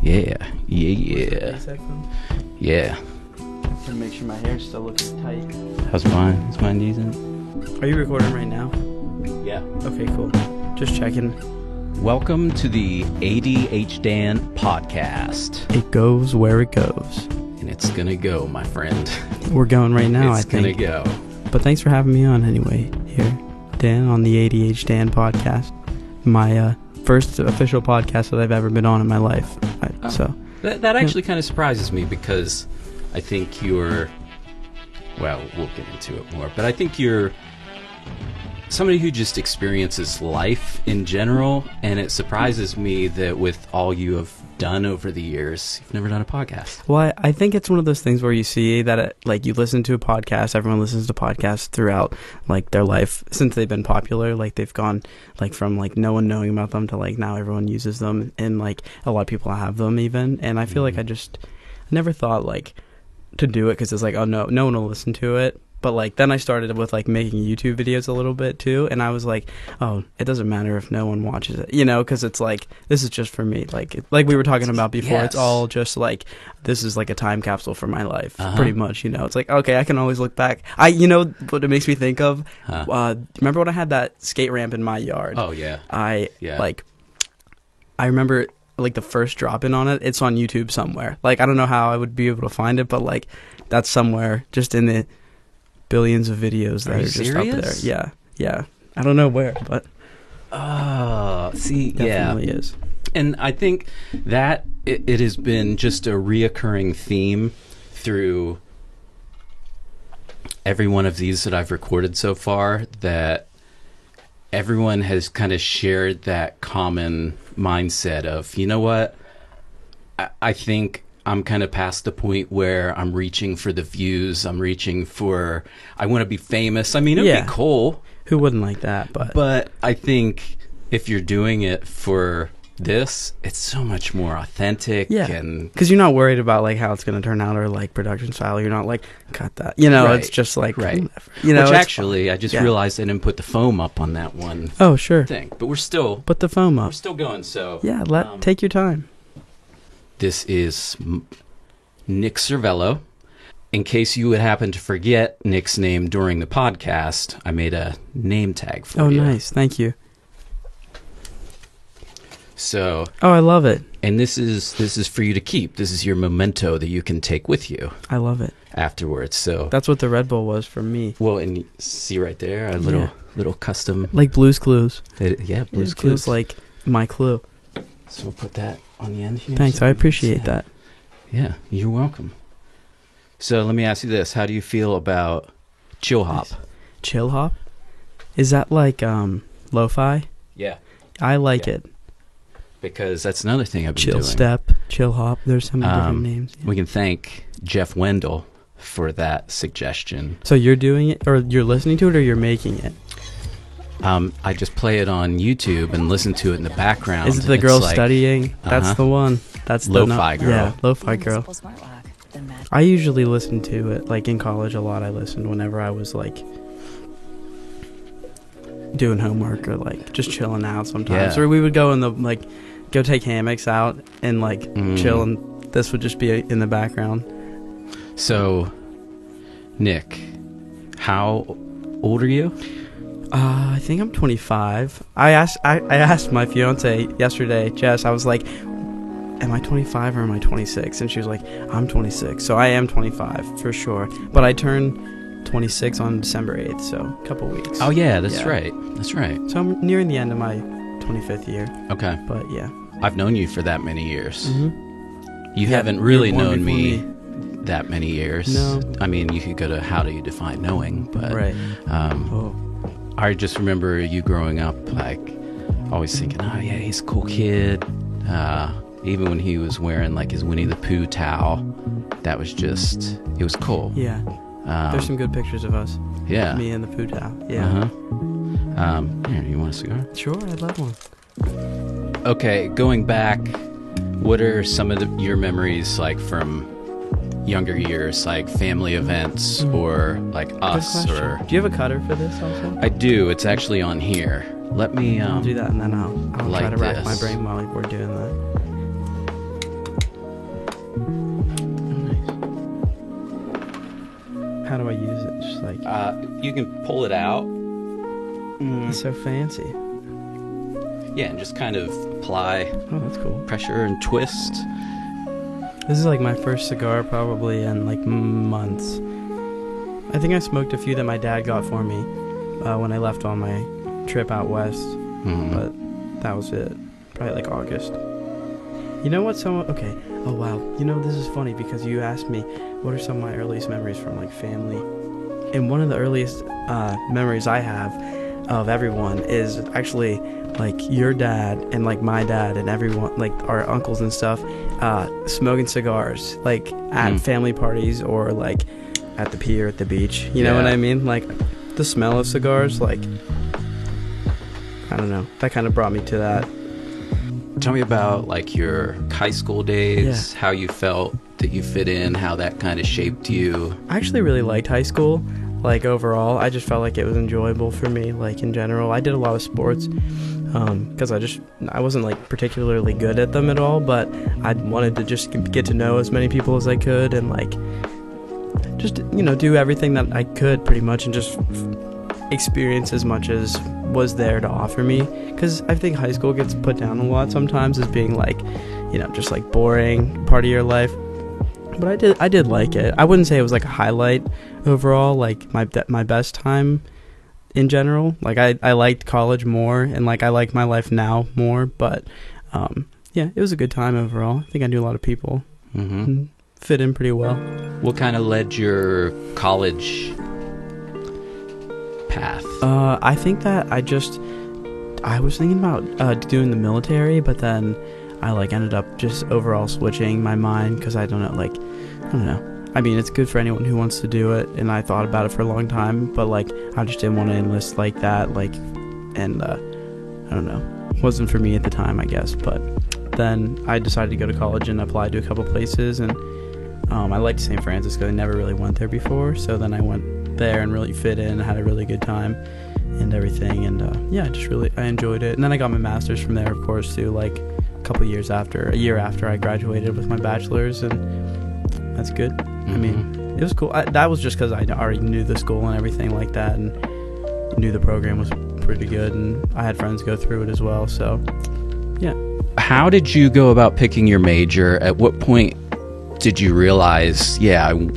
Yeah. Bass headphones. Yeah. Trying to make sure my hair's still looking tight. How's mine? Is mine decent? Are you recording right now? Yeah. Okay, cool. Just checking. Welcome to the ADH Dan podcast. It goes where it goes. And it's gonna go, my friend. We're going right now, It's I think. gonna go. But thanks for having me on anyway, here, Dan, on the ADH Dan podcast. My first official podcast that I've ever been on in my life. So That actually kind of surprises me because I think you're, well, we'll get into it more, but I think you're somebody who just experiences life in general, and it surprises me that with all you have done over the years, you've never done a podcast. Well, I think it's one of those things where you see that, like, you listen to a podcast, everyone listens to podcasts throughout, like, their life since they've been popular. Like, they've gone, like, from, like, no one knowing about them to, like, now everyone uses them, and, like, a lot of people have them even. And I feel like I never thought, like, to do it because it's like, oh, no one will listen to it. But, like, then I started with, like, making YouTube videos a little bit, too, and I was like, oh, it doesn't matter if no one watches it, you know, because it's, like, this is just for me. Like we were talking about before, Yes. It's all just, like, this is, like, a time capsule for my life, pretty much, you know. It's like, okay, I can always look back. You know what it makes me think of? Remember when I had that skate ramp in my yard? Oh, yeah. I remember, like, the first drop-in on it. It's on YouTube somewhere. Like, I don't know how I would be able to find it, but, like, that's somewhere just in the billions of videos that are just serious? up there. Yeah. I don't know where, but definitely is. And I think that it has been just a reoccurring theme through every one of these that I've recorded so far, that everyone has kind of shared that common mindset of, you know what, I think I'm kind of past the point where I'm reaching for the views. I want to be famous. I mean, it'd be cool. Who wouldn't like that? But I think if you're doing it for this, it's so much more authentic. Yeah. And because you're not worried about, like, how it's going to turn out or, like, production style. You're not like, cut that. You know, Right. It's just like, Right. whatever. You know, which it's actually, I just realized I didn't put the foam up on that one oh, sure. thing. But we're still Put the foam up. going. So Yeah, take your time. This is Nick Cervello. In case you would happen to forget Nick's name during the podcast, I made a name tag for you. Oh, nice. Thank you. So, Oh, I love it. and this is for you to keep. This is your memento that you can take with you I love it. afterwards. So, That's what the Red Bull was for me. well, and you see right there, a little custom. Like Blue's Clues. Blue's Clues. Like my clue. So we'll put that on the end here. Thanks, so I you can appreciate see. that. Yeah, you're welcome. So let me ask you this: how do you feel about chill hop? Chill hop? Is that like lo-fi? Yeah, I like Yeah. it. because that's another thing I've been Chill doing. step, chill hop. There's so many different names. Yeah. We can thank Jeff Wendell for that suggestion. So you're doing it, or you're listening to it, or you're making it? I just play it on YouTube and listen to it in the background. Is it the It's girl like studying? That's the one. That's the Lo-fi girl. Yeah, lo-fi girl. I usually listen to it, like, in college a lot. I listened whenever I was, like, doing homework or, like, just chilling out sometimes. Yeah. Or we would go in the, like, go take hammocks out and, like, chill, and this would just be in the background. So, Nick, how old are you? I think I'm 25. I asked my fiance yesterday, Jess. I was like, am I 25 or am I 26? And she was like, I'm 26. So I am 25 for sure. But I turn 26 on December 8th, so a couple weeks. Oh yeah, that's Yeah. right. That's right. So I'm nearing the end of my 25th year. Okay. But yeah. I've known you for that many years. Mm-hmm. You Yeah, haven't you really were known born me before that many years. No. I mean, you could go to how do you define knowing, but Right. um, I just remember you growing up, like, always thinking, oh yeah, he's a cool kid. Even when he was wearing, like, his Winnie the Pooh towel, that was just, it was cool. Yeah. There's some good pictures of us. Yeah. Me and the Pooh towel. Yeah. Here, you want a cigar? Sure, I'd love one. Okay, going back, what are some of your memories, like, from younger years, like family events or like us? Good Or question. Do you have a cutter for this also? I do. It's actually on here. Let me I'll do that, and then I'll like try to rack my this. brain while we're doing that. How do I use it? Just like You can pull it out. it's so fancy. Yeah, and just kind of apply Oh, that's cool. pressure and twist. This is like my first cigar probably in like months. I think I smoked a few that my dad got for me when I left on my trip out west, but that was it. Probably like August. You know what? Okay. Oh wow. You know, this is funny because you asked me what are some of my earliest memories from like family, and one of the earliest memories I have of everyone is actually like your dad and like my dad and everyone, like our uncles and stuff, smoking cigars like at family parties or like at the pier at the beach. You know what I mean? Like the smell of cigars, like I don't know. That kind of brought me to that. Tell me about like your high school days, how you felt that you fit in, how that kind of shaped you. I actually really liked high school. Like overall, I just felt like it was enjoyable for me. Like in general, I did a lot of sports because I wasn't like particularly good at them at all, but I wanted to just get to know as many people as I could and like just do everything that I could pretty much and just experience as much as was there to offer me, because I think high school gets put down a lot sometimes as being like just like boring part of your life, but I did like it. I wouldn't say it was like a highlight overall, like my best time in general. Like I liked college more and like I like my life now more, but yeah, it was a good time overall. I think I knew a lot of people. Fit in pretty well. What kind of led your college path? I think that I was thinking about doing the military, but then I like ended up just overall switching my mind because I don't know. I mean, it's good for anyone who wants to do it, and I thought about it for a long time, but like I just didn't want to enlist like that, like, and I don't know, wasn't for me at the time, I guess. But then I decided to go to college and apply to a couple places, and I liked St. Francisco. I never really went there before, so then I went there and really fit in, had a really good time and everything, and I enjoyed it. And then I got my master's from there, of course, too, like a year after I graduated with my bachelor's, and that's good. I mean, it was cool. That was just because I already knew the school and everything like that, and knew the program was pretty good, and I had friends go through it as well, so yeah. How did you go about picking your major? At what point did you realize, we'll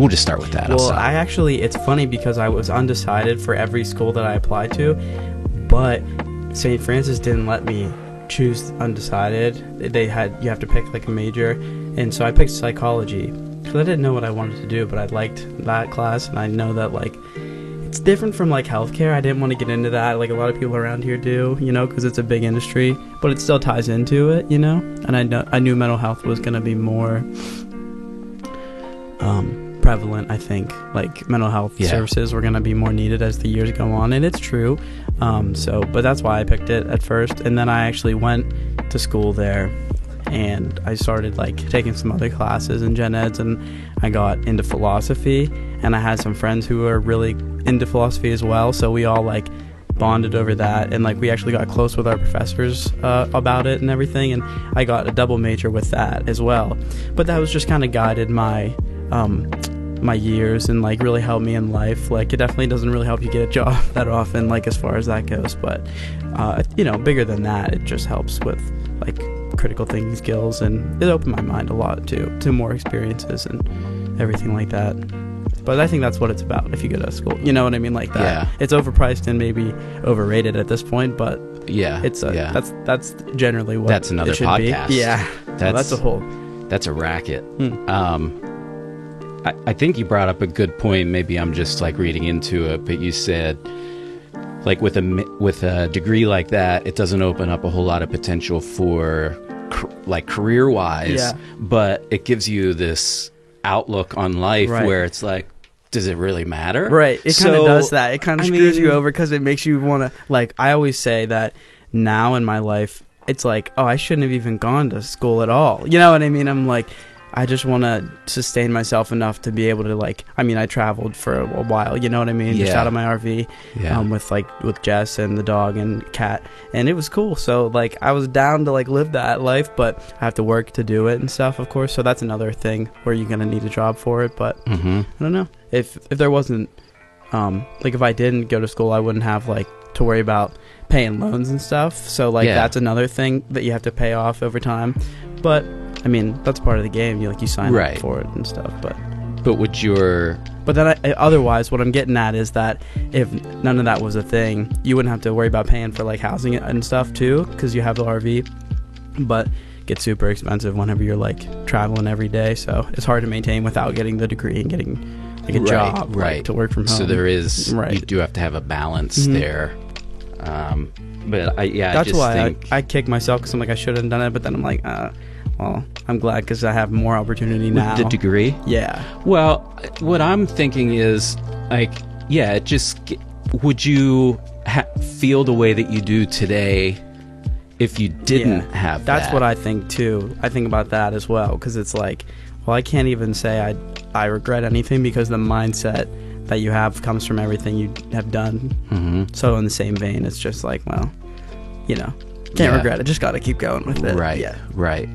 just start with that. Well, it's funny because I was undecided for every school that I applied to, but St. Francis didn't let me choose undecided. You have to pick like a major, and so I picked psychology because I didn't know what I wanted to do, but I liked that class, and I know that like it's different from like healthcare. I didn't want to get into that like a lot of people around here do, because it's a big industry, but it still ties into it, and I knew mental health was going to be more prevalent. I think like mental health services were going to be more needed as the years go on, and it's true. But that's why I picked it at first, and then I actually went to school there, and I started like taking some other classes in gen eds, and I got into philosophy, and I had some friends who were really into philosophy as well, so we all like bonded over that, and like we actually got close with our professors about it and everything, and I got a double major with that as well. But that was just kind of guided my years and like really helped me in life. Like it definitely doesn't really help you get a job that often, like as far as that goes, but bigger than that, it just helps with like critical thinking skills, and it opened my mind a lot to more experiences and everything like that. But I think that's what it's about if you go to school, you know what I mean, like that. Yeah. It's overpriced and maybe overrated at this point, but it's that's generally what that's another it should podcast. Be. Yeah, that's a racket. I think you brought up a good point. Maybe I'm just like reading into it, but you said like with a degree like that, it doesn't open up a whole lot of potential for like career wise, but it gives you this outlook on life where it's like, does it really matter? Right. It kind of does that. It kind of screws you over because it makes you want to, like, I always say that now in my life, it's like, oh, I shouldn't have even gone to school at all. You know what I mean? I'm like, I just want to sustain myself enough to be able to like, I mean, I traveled for a while, you know what I mean? Just Yeah. out of my RV, Yeah. with Jess and the dog and cat, and it was cool. So like, I was down to like live that life, but I have to work to do it and stuff, of course. So that's another thing where you're gonna need a job for it. But Mm-hmm. I don't know if there wasn't, like if I didn't go to school, I wouldn't have like to worry about paying loans and stuff. So like, Yeah. that's another thing that you have to pay off over time. But I mean, that's part of the game. You sign Right. up for it and stuff. But would your But then otherwise, what I'm getting at is that if none of that was a thing, you wouldn't have to worry about paying for like housing and stuff too, because you have the RV. But it gets super expensive whenever you're like traveling every day. So it's hard to maintain without getting the degree and getting like a Right, job, right. like, to work from home. so there is Right. you do have to have a balance Mhm. there. But I That's just why think I kick myself because I'm like I should have done it, but then I'm like, well, I'm glad because I have more opportunity now. with the degree. Yeah. Well, what I'm thinking is, like, yeah, would you feel the way that you do today if you didn't Yeah. have That's that? what I think too. I think about that as well because it's like, well, I can't even say I regret anything because the mindset that you have comes from everything you have done. Mm-hmm. So in the same vein, it's just like, well, can't Yeah. regret it. Just got to keep going with it. Right, Yeah. right.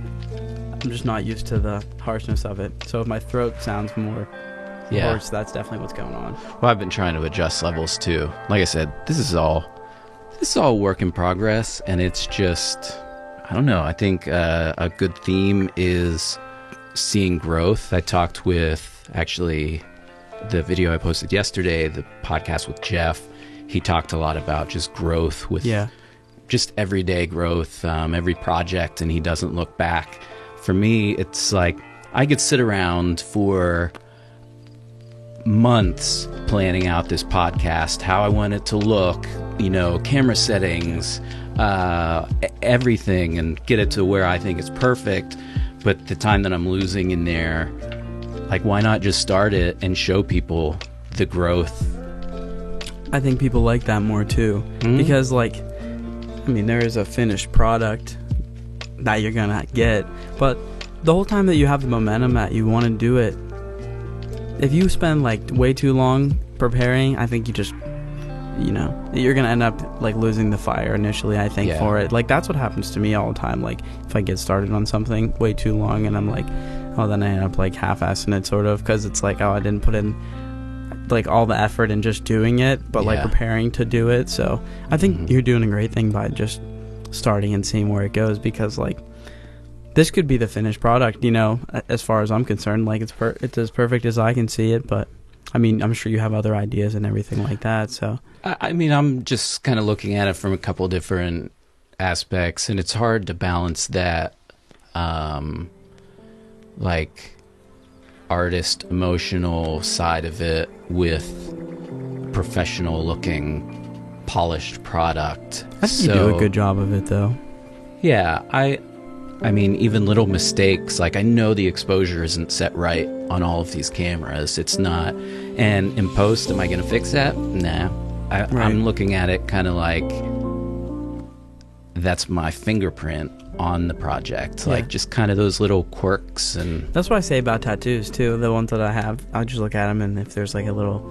I'm just not used to the harshness of it. So if my throat sounds more Yeah. hoarse, that's definitely what's going on. Well, I've been trying to adjust levels too. Like I said, this is all work in progress, and it's just, I don't know. I think a good theme is seeing growth. I talked with actually the video I posted yesterday, the podcast with Jeff. He talked a lot about just growth with just everyday growth, every project, and he doesn't look back. For me, it's like I could sit around for months planning out this podcast, how I want it to look, camera settings, everything, and get it to where I think it's perfect. But the time that I'm losing in there, like, why not just start it and show people the growth? I think people like that more too. Mhm. Because, like, I mean, there is a finished product that you're gonna get, but the whole time that you have the momentum that you want to do it, if you spend like way too long preparing, I think you just, you're gonna end up like losing the fire initially, I think, Yeah. for it. Like, that's what happens to me all the time. Like, if I get started on something way too long and I'm like, oh, then I end up like half-assing it, sort of, because it's like, oh, I didn't put in like all the effort in just doing it, but like Yeah. preparing to do it. So I think Mhm. you're doing a great thing by just starting and seeing where it goes, because like this could be the finished product, as far as I'm concerned. Like, it's as perfect as I can see it, but I mean, I'm sure you have other ideas and everything like that. So I mean, I'm just kind of looking at it from a couple different aspects, and it's hard to balance that, like, artist emotional side of it with professional looking polished product. I think you do a good job of it, though. Yeah, I mean, even little mistakes, like, I know the exposure isn't set right on all of these cameras. It's not. And in post, am I going to fix that? Nah. I'm looking at it kind of like that's my fingerprint on the project. Yeah. Like, just kind of those little quirks. And That's what I say about tattoos, too. The ones that I have, I just look at them, and if there's like a little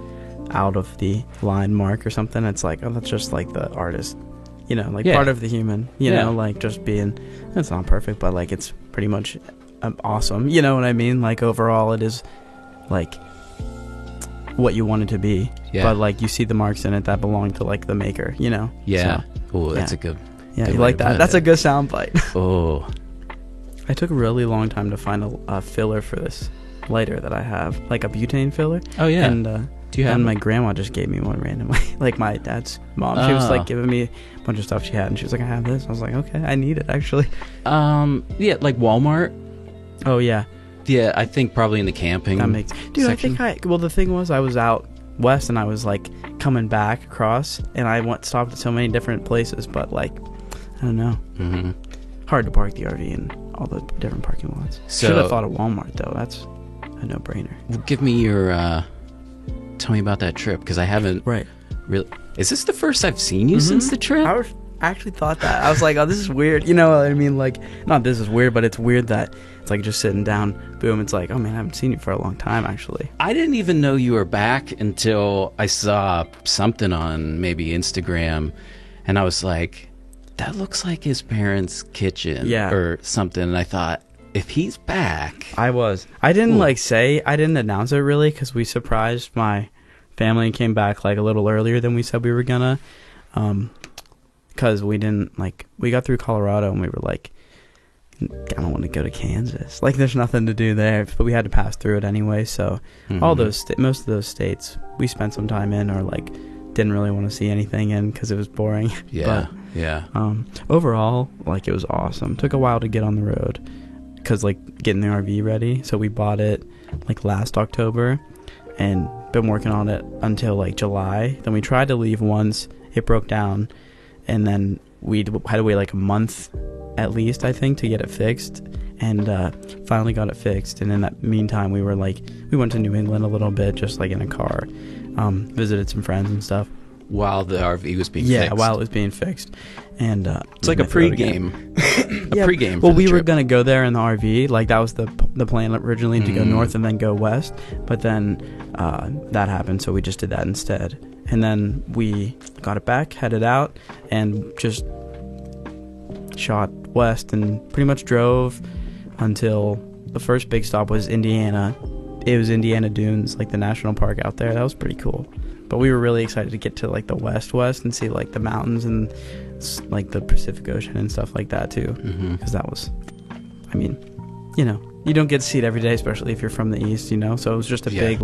out of the line mark or something, it's like, oh, that's just like the artist. Like, Yeah. part of the human, Yeah. like, just being, it's not perfect, but like, it's pretty much awesome. You know what I mean? Like, overall, it is like what you want it to be. Yeah. But like, you see the marks in it that belong to like the maker, yeah. So, Oh, that's yeah. a good. yeah, Good you way like to that? put That's it. a good sound bite. Oh, I took a really long time to find a filler for this lighter that I have, like a butane filler. oh yeah. And Do you have? and my grandma just gave me one randomly. Like, my dad's mom, she was Oh. like giving me a bunch of stuff she had, and she was like, I have this. I was like, okay, I need it, actually. Yeah, like Walmart. Oh yeah, Yeah, I think probably in the camping. that makes, dude, section. I think well, the thing was, I was out west and I was like coming back across, and I stopped at so many different places, but like, I don't know, Mm-hmm. hard to park the RV in all the different parking lots. So- Should have thought of Walmart, though. That's a no-brainer. Well, give me your. Tell me about that trip, because I haven't Right. really. Is this the first I've seen you since the trip? actually thought that. I was like, oh, this is weird. You know what I mean? Like, not this is weird, but it's weird that it's like just sitting down, boom, it's like, oh man, I haven't seen you for a long time, actually. I didn't even know you were back until I saw something on maybe Instagram, and I was like, that looks like his parents' kitchen or something. And I thought, if he's back. I didn't I didn't announce it really because we surprised my family and came back like a little earlier than we said we were gonna. Because we didn't we got through Colorado and we were like, I don't want to go to Kansas. Like, there's nothing to do there, but we had to pass through it anyway. So all those most of those states we spent some time in, or like didn't really want to see anything in because it was boring. Yeah, overall, like, it was awesome. Took a while to get on the road because like getting the RV ready. So we bought it like last October and been working on it until like July. Then we tried to leave once, it broke down, and then we had to wait like a month at least, I think, to get it fixed, and finally got it fixed. And in that meantime, we went to New England a little bit, just like in a car, visited some friends and stuff while the RV was being fixed. Yeah, while it was being fixed. And it's like a pregame. Pregame. Well, we were gonna go there in the RV. Like, that was the plan originally, to go north and then go west. But then that happened, so we just did that instead. And then we got it back, headed out, and just shot west and pretty much drove until the first big stop was Indiana. It was Indiana Dunes, like the national park out there. That was pretty cool. But we were really excited to get to like the west and see like the mountains and like the Pacific Ocean and stuff like that too. Because that was, I mean, you know, you don't get to see it every day, especially if you're from the east, you know. So it was just a big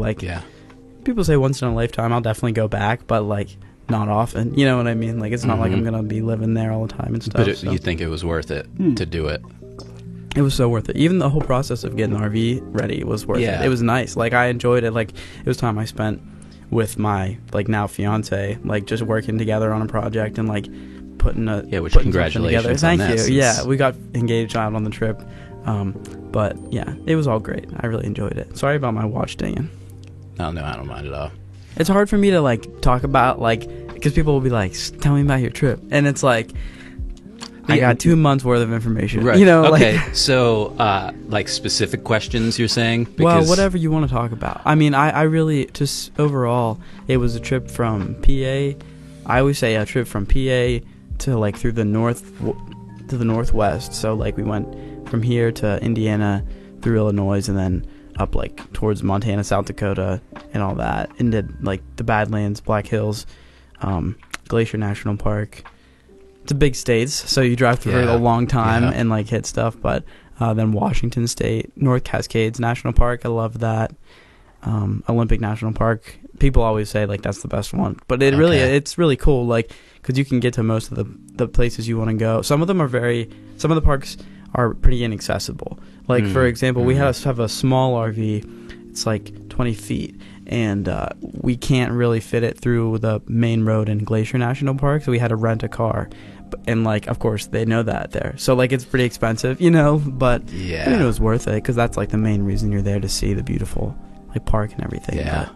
people say once in a lifetime. I'll definitely go back, but like not often. You know what I mean? Like, it's not like I'm gonna be living there all the time and stuff. But you think it was worth it to do it? It was so worth it. Even the whole process of getting the RV ready was worth it. It was nice. Like, I enjoyed it. Like, it was time I spent with my like now fiance, like just working together on a project and like putting congratulations together. Thank on you. This. Yeah, we got engaged out on the trip. But yeah, it was all great. I really enjoyed it. Sorry about my watch dinging. No, I don't mind at all. It's hard for me to like talk about, like, because people will be like, tell me about your trip, and it's like, I got 2 months worth of information, right? You know, okay. Like, so like specific questions you're saying? Because well, whatever you want to talk about. I mean, I really just overall, it was a trip from PA. I always say a trip from PA to like through the northwest. So like we went from here to Indiana, through Illinois, and then up like towards Montana, South Dakota, and all that, and did like the Badlands, Black Hills, Glacier National Park. It's a big states, so you drive through it a long time and like hit stuff. But then Washington State, North Cascades National Park, I love that. Olympic National Park, people always say like that's the best one, but it's really cool, like, because you can get to most of the places you want to go. Some of the parks are pretty inaccessible. Like, for example, we have a small RV. It's like 20 feet, and we can't really fit it through the main road in Glacier National Park, so we had to rent a car. And like, of course, they know that there, so like it's pretty expensive, you know. But I mean, it was worth it because that's like the main reason you're there, to see the beautiful like park and everything. But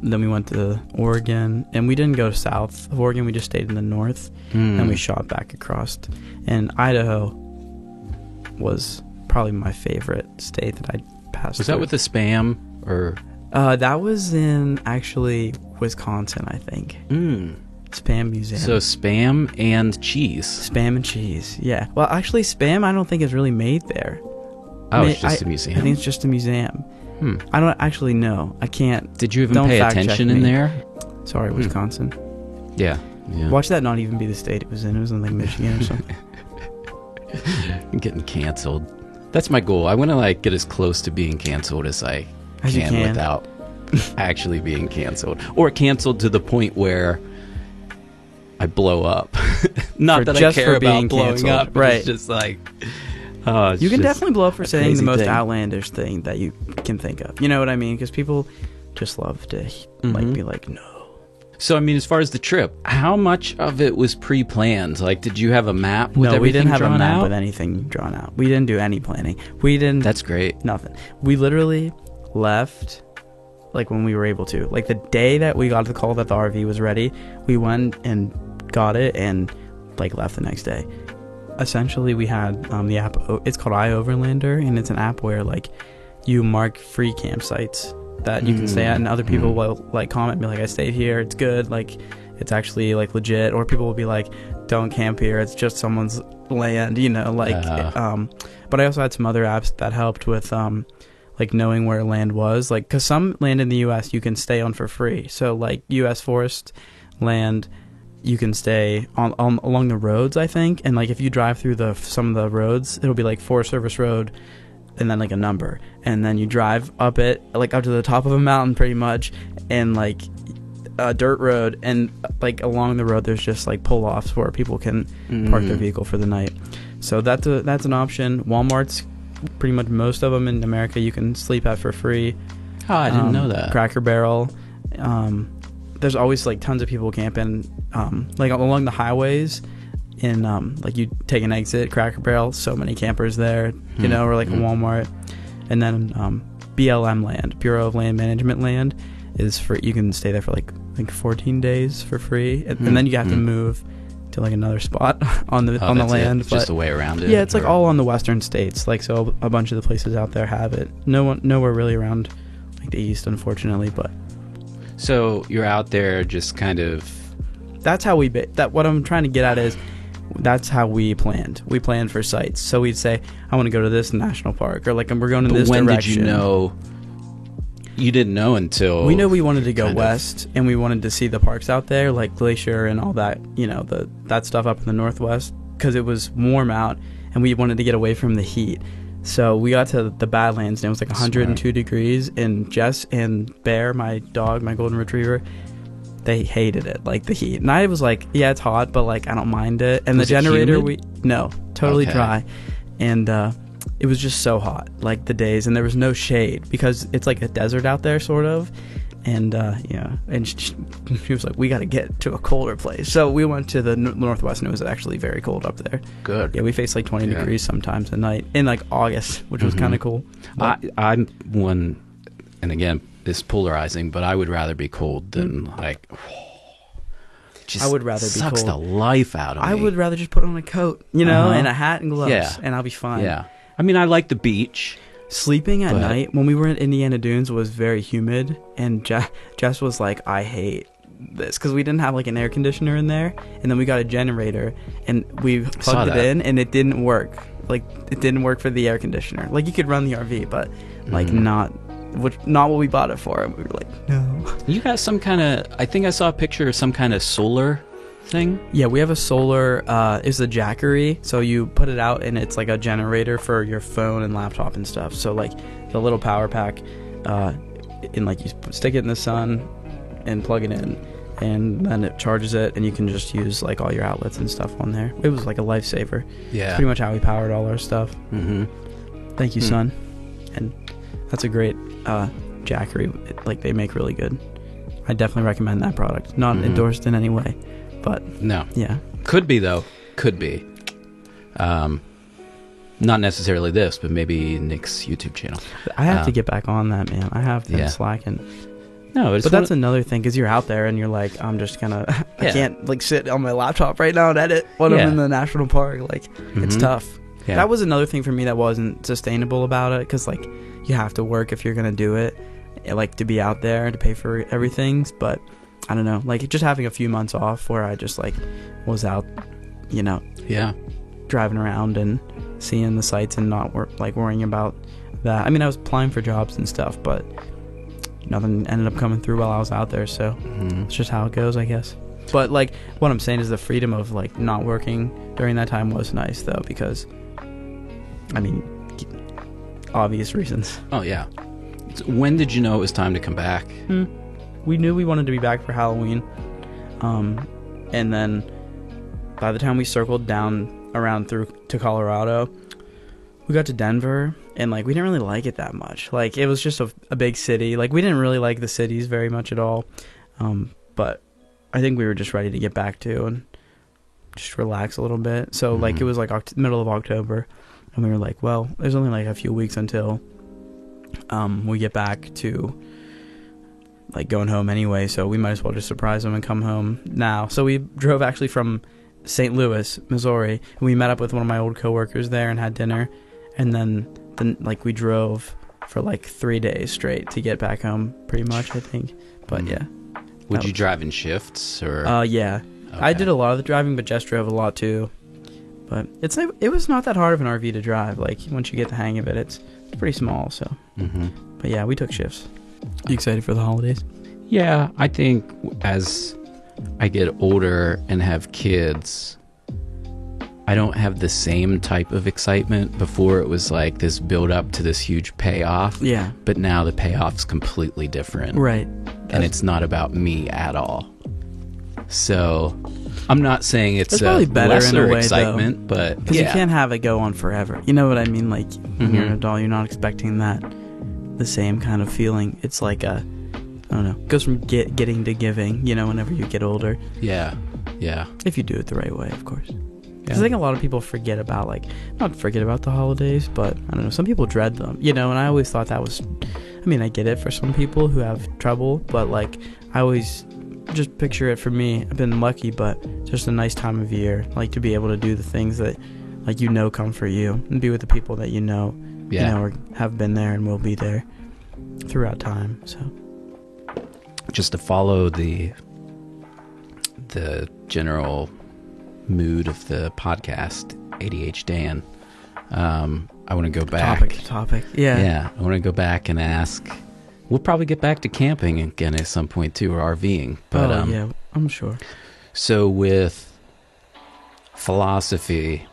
then we went to Oregon, and we didn't go south of Oregon. We just stayed in the north, and we shot back across. And Idaho was probably my favorite state that I passed. Was that with the Spam or? That was in actually Wisconsin, I think. Spam Museum. So Spam and cheese. Spam and cheese, yeah. Well, actually, Spam I don't think is really made there. Oh, it's just a museum. I think it's just a museum. I don't actually know. I can't. Did you even pay attention in there? Sorry, Wisconsin. Yeah. Watch that not even be the state it was in. It was in like Michigan or something. I'm getting canceled. That's my goal. I want to like get as close to being canceled as I can without actually being canceled, or canceled to the point where I blow up. Not that I care about blowing up, right? It's just like, you can definitely blow up for saying the most outlandish thing that you can think of. You know what I mean? Because people just love to like be like, no. So, I mean, as far as the trip, how much of it was pre-planned? Like, did you have a map with everything drawn out? No, we didn't have a map with anything drawn out. We didn't do any planning. We didn't. That's great. Nothing. We literally left, like, when we were able to. Like, the day that we got the call that the RV was ready, we went and got it and like left the next day. Essentially, we had the app. It's called iOverlander, and it's an app where like you mark free campsites that you can stay at, and other people will like comment and be like, I stayed here, it's good, like it's actually like legit. Or people will be like, don't camp here, it's just someone's land, you know, like but I also had some other apps that helped with like knowing where land was, like because some land in the US you can stay on for free. So like US forest land, you can stay on along the roads, I think, and like if you drive through some of the roads, it'll be like Forest Service Road and then like a number, and then you drive up it like up to the top of a mountain pretty much, and like a dirt road, and like along the road there's just like pull-offs where people can park their vehicle for the night. So that's an option. Walmart's pretty much most of them in America you can sleep at for free. Oh, I didn't know that. Cracker Barrel. There's always like tons of people camping like along the highways, and like you take an exit, Cracker Barrel, so many campers there, you know, or like a Walmart. And then BLM land, Bureau of Land Management land, is for, you can stay there for like 14 days for free, and then you have to move to like another spot on the land. It's just a way around it. Yeah, it's like all on the western states, like, so a bunch of the places out there have it. Nowhere really around like the east, unfortunately. But so you're out there just kind of. That's how what I'm trying to get at is, that's how we planned. We planned for sites. So we'd say, I want to go to this national park, or like we're going in this direction. When did you know? You didn't know until... We knew we wanted to go west, and we wanted to see the parks out there, like Glacier and all that, you know, that stuff up in the northwest, because it was warm out, and we wanted to get away from the heat. So we got to the Badlands, and it was like 102 degrees, and Jess and Bear, my dog, my golden retriever, they hated it, like the heat. And I was like, yeah, it's hot, but like I don't mind it. And was the generator, totally dry. And it was just so hot, like the days, and there was no shade because it's like a desert out there, sort of. And and she was like, we got to get to a colder place. So we went to the northwest, and it was actually very cold up there. Good. Yeah, we faced like 20 degrees sometimes at night in like August, which was kind of cool. I'm one, and again, it's polarizing, but I would rather be cold than like. Just I would rather be sucks cold. The life out of me. I would rather just put on a coat, you know, and a hat and gloves, and I'll be fine. Yeah. I mean, I like the beach. Sleeping at night when we were in Indiana Dunes was very humid, and Jess was like, I hate this, because we didn't have like an air conditioner in there, and then we got a generator, and we plugged it in, and it didn't work. Like, it didn't work for the air conditioner. Like, you could run the RV, but like not what we bought it for. And we were like, no. You got some kind of, I think I saw a picture of some kind of solar thing. Yeah, we have a solar, it's a Jackery, so you put it out and it's like a generator for your phone and laptop and stuff. So like the little power pack, and like you stick it in the sun and plug it in, and then it charges it, and you can just use like all your outlets and stuff on there. It was like a lifesaver. Yeah, it's pretty much how we powered all our stuff. Thank you, son. And that's a great Jackery. Like, they make really good. I definitely recommend that product. Not endorsed in any way, but no. Yeah, could be though. Could be. Not necessarily this, but maybe Nick's YouTube channel. I have to get back on that, man. I have been slacking. No, but that's another thing, because you're out there and you're like, I'm just gonna, I can't like sit on my laptop right now and edit when I'm in the national park. Like, it's tough. Yeah. That was another thing for me that wasn't sustainable about it, because like you have to work if you're gonna do it, like to be out there and to pay for everything. But I don't know, like just having a few months off where I just like was out, you know, driving around and seeing the sights and not worrying about that. I mean, I was applying for jobs and stuff, but nothing ended up coming through while I was out there. So it's just how it goes, I guess. But like what I'm saying is the freedom of like not working during that time was nice though, because I mean, obvious reasons. Oh yeah. So when did you know it was time to come back? We knew we wanted to be back for Halloween, and then by the time we circled down around through to Colorado, we got to Denver, and like we didn't really like it that much. Like, it was just a big city. Like, we didn't really like the cities very much at all, but I think we were just ready to get back to and just relax a little bit. So like it was like middle of October, and we were like, well, there's only like a few weeks until we get back to like going home anyway, so we might as well just surprise them and come home now. So we drove actually from St. Louis, Missouri. And we met up with one of my old coworkers there and had dinner. And then like we drove for like 3 days straight to get back home, pretty much, I think. But yeah. Would you drive in shifts or? Yeah. Okay. I did a lot of the driving, but Jess drove a lot too. But it was not that hard of an RV to drive. Like once you get the hang of it, it's pretty small. So, but yeah, we took shifts. You excited for the holidays? Yeah, I think as I get older and have kids, I don't have the same type of excitement. Before it was like this build up to this huge payoff. Yeah. But now the payoff's completely different. Right. And it's not about me at all. So I'm not saying it's probably better lesser in a way, excitement, but because you can't have it go on forever. You know what I mean? Like when you're an adult, you're not expecting the same kind of feeling. It's like I don't know. It goes from getting to giving. You know, whenever you get older. Yeah. If you do it the right way, of course. Because I think a lot of people forget about not forget about the holidays, but I don't know. Some people dread them. You know, and I always thought that was. I mean, I get it for some people who have trouble, but like I always. Just picture it for me. I've been lucky, but just a nice time of year, like to be able to do the things that, like come for you, and be with the people that you know, or have been there and will be there throughout time. So, just to follow the general mood of the podcast, ADH Dan. I want to go back. Topic. Yeah. I want to go back and ask. We'll probably get back to camping again at some point too, or RVing. But yeah, I'm sure. So with philosophy,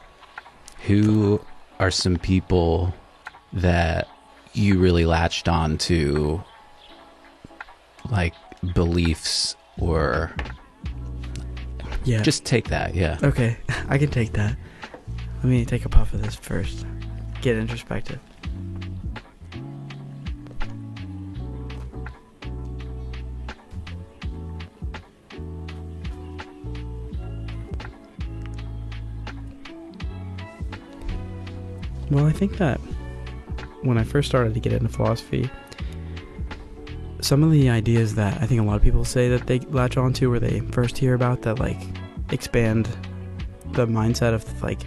who are some people that you really latched on to, like beliefs or? Yeah. Just take that. Yeah. Okay, I can take that. Let me take a puff of this first. Get introspective. Well, I think that when I first started to get into philosophy, some of the ideas that I think a lot of people say that they latch onto or they first hear about that like expand the mindset of like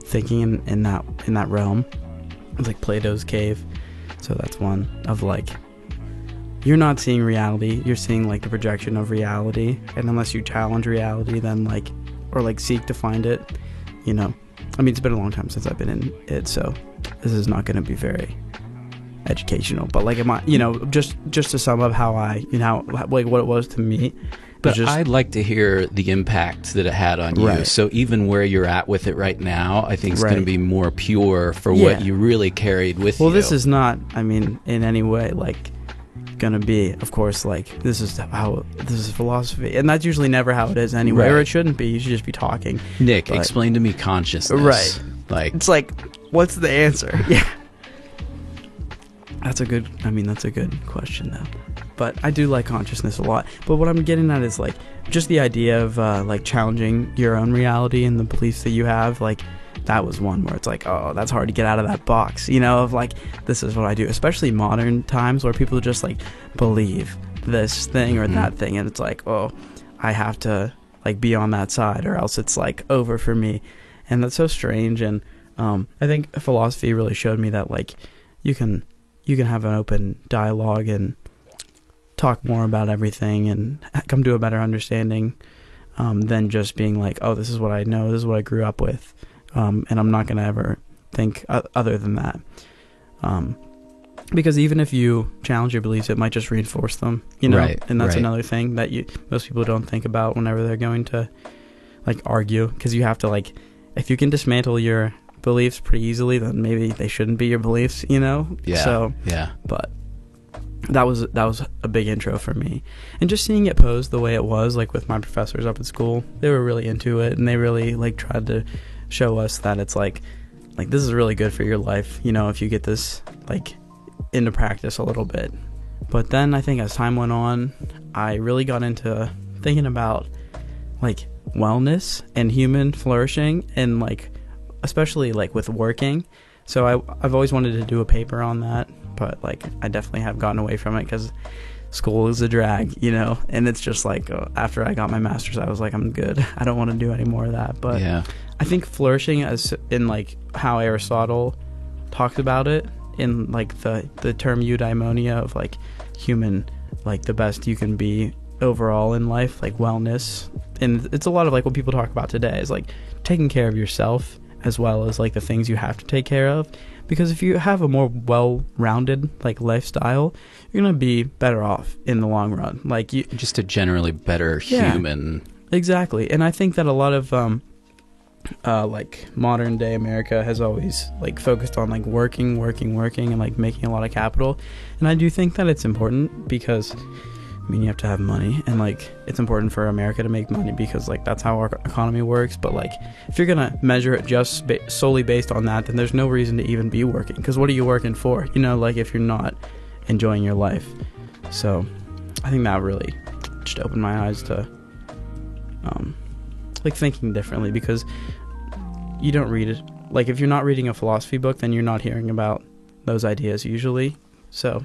thinking in that realm, it's like Plato's cave. So that's one of like you're not seeing reality, you're seeing like the projection of reality, and unless you challenge reality, then like or like seek to find it, you know. I mean, it's been a long time since I've been in it, so this is not going to be very educational. But like, just to sum up how I, like what it was to me. But I'd like to hear the impact that it had on you. Right. So even where you're at with it right now, I think it's going to be more pure for what you really carried with you. Well, this is not, I mean, in any way, like, going to be, of course, like, this is philosophy. And that's usually never how it is anyway. Right. Or it shouldn't be. You should just be talking. Nick, explain to me consciousness. Right. Like, it's like, what's the answer? Yeah. That's a good question, though. But I do like consciousness a lot. But what I'm getting at is, like, just the idea of, like, challenging your own reality and the beliefs that you have. Like, that was one where it's like, oh, that's hard to get out of that box, of, like, this is what I do. Especially modern times where people just, like, believe this thing or that thing. And it's like, oh, I have to, like, be on that side or else it's, like, over for me. And that's so strange. And I think philosophy really showed me that, like, you can have an open dialogue and talk more about everything and come to a better understanding than just being like, oh, this is what I know, this is what I grew up with, and I'm not going to ever think other than that. Because even if you challenge your beliefs, it might just reinforce them, Right, and that's another thing that most people don't think about whenever they're going to, like, argue, because you have to, like, if you can dismantle your beliefs pretty easily, then maybe they shouldn't be your beliefs, Yeah. So, yeah. But that was a big intro for me, and just seeing it posed the way it was, like with my professors up at school, they were really into it, and they really like tried to show us that it's like this is really good for your life, if you get this like into practice a little bit. But then I think as time went on, I really got into thinking about like wellness and human flourishing, and like especially like with working. So I've always wanted to do a paper on that, but like I definitely have gotten away from it because school is a drag, you know, and it's just like after I got my master's, I was like, I'm good. I don't want to do any more of that. But Yeah. I think flourishing, as in like how Aristotle talks about it, in like the term eudaimonia of like human, like the best you can be overall in life, like wellness. And it's a lot of like what people talk about today is like taking care of yourself as well as like the things you have to take care of, because if you have a more well-rounded like lifestyle, you're gonna be better off in the long run. Like you Just a generally better Yeah. human. Exactly. And I think that a lot of like modern day America has always like focused on like working and like making a lot of capital. And I do think that it's important because I mean you have to have money, and like it's important for America to make money because like that's how our economy works. But like if you're gonna measure it just solely based on that, then there's no reason to even be working, because what are you working for, you know, like if you're not enjoying your life. So I think that really just opened my eyes to like thinking differently, because you don't read it. Like if you're not reading a philosophy book, then you're not hearing about those ideas usually. So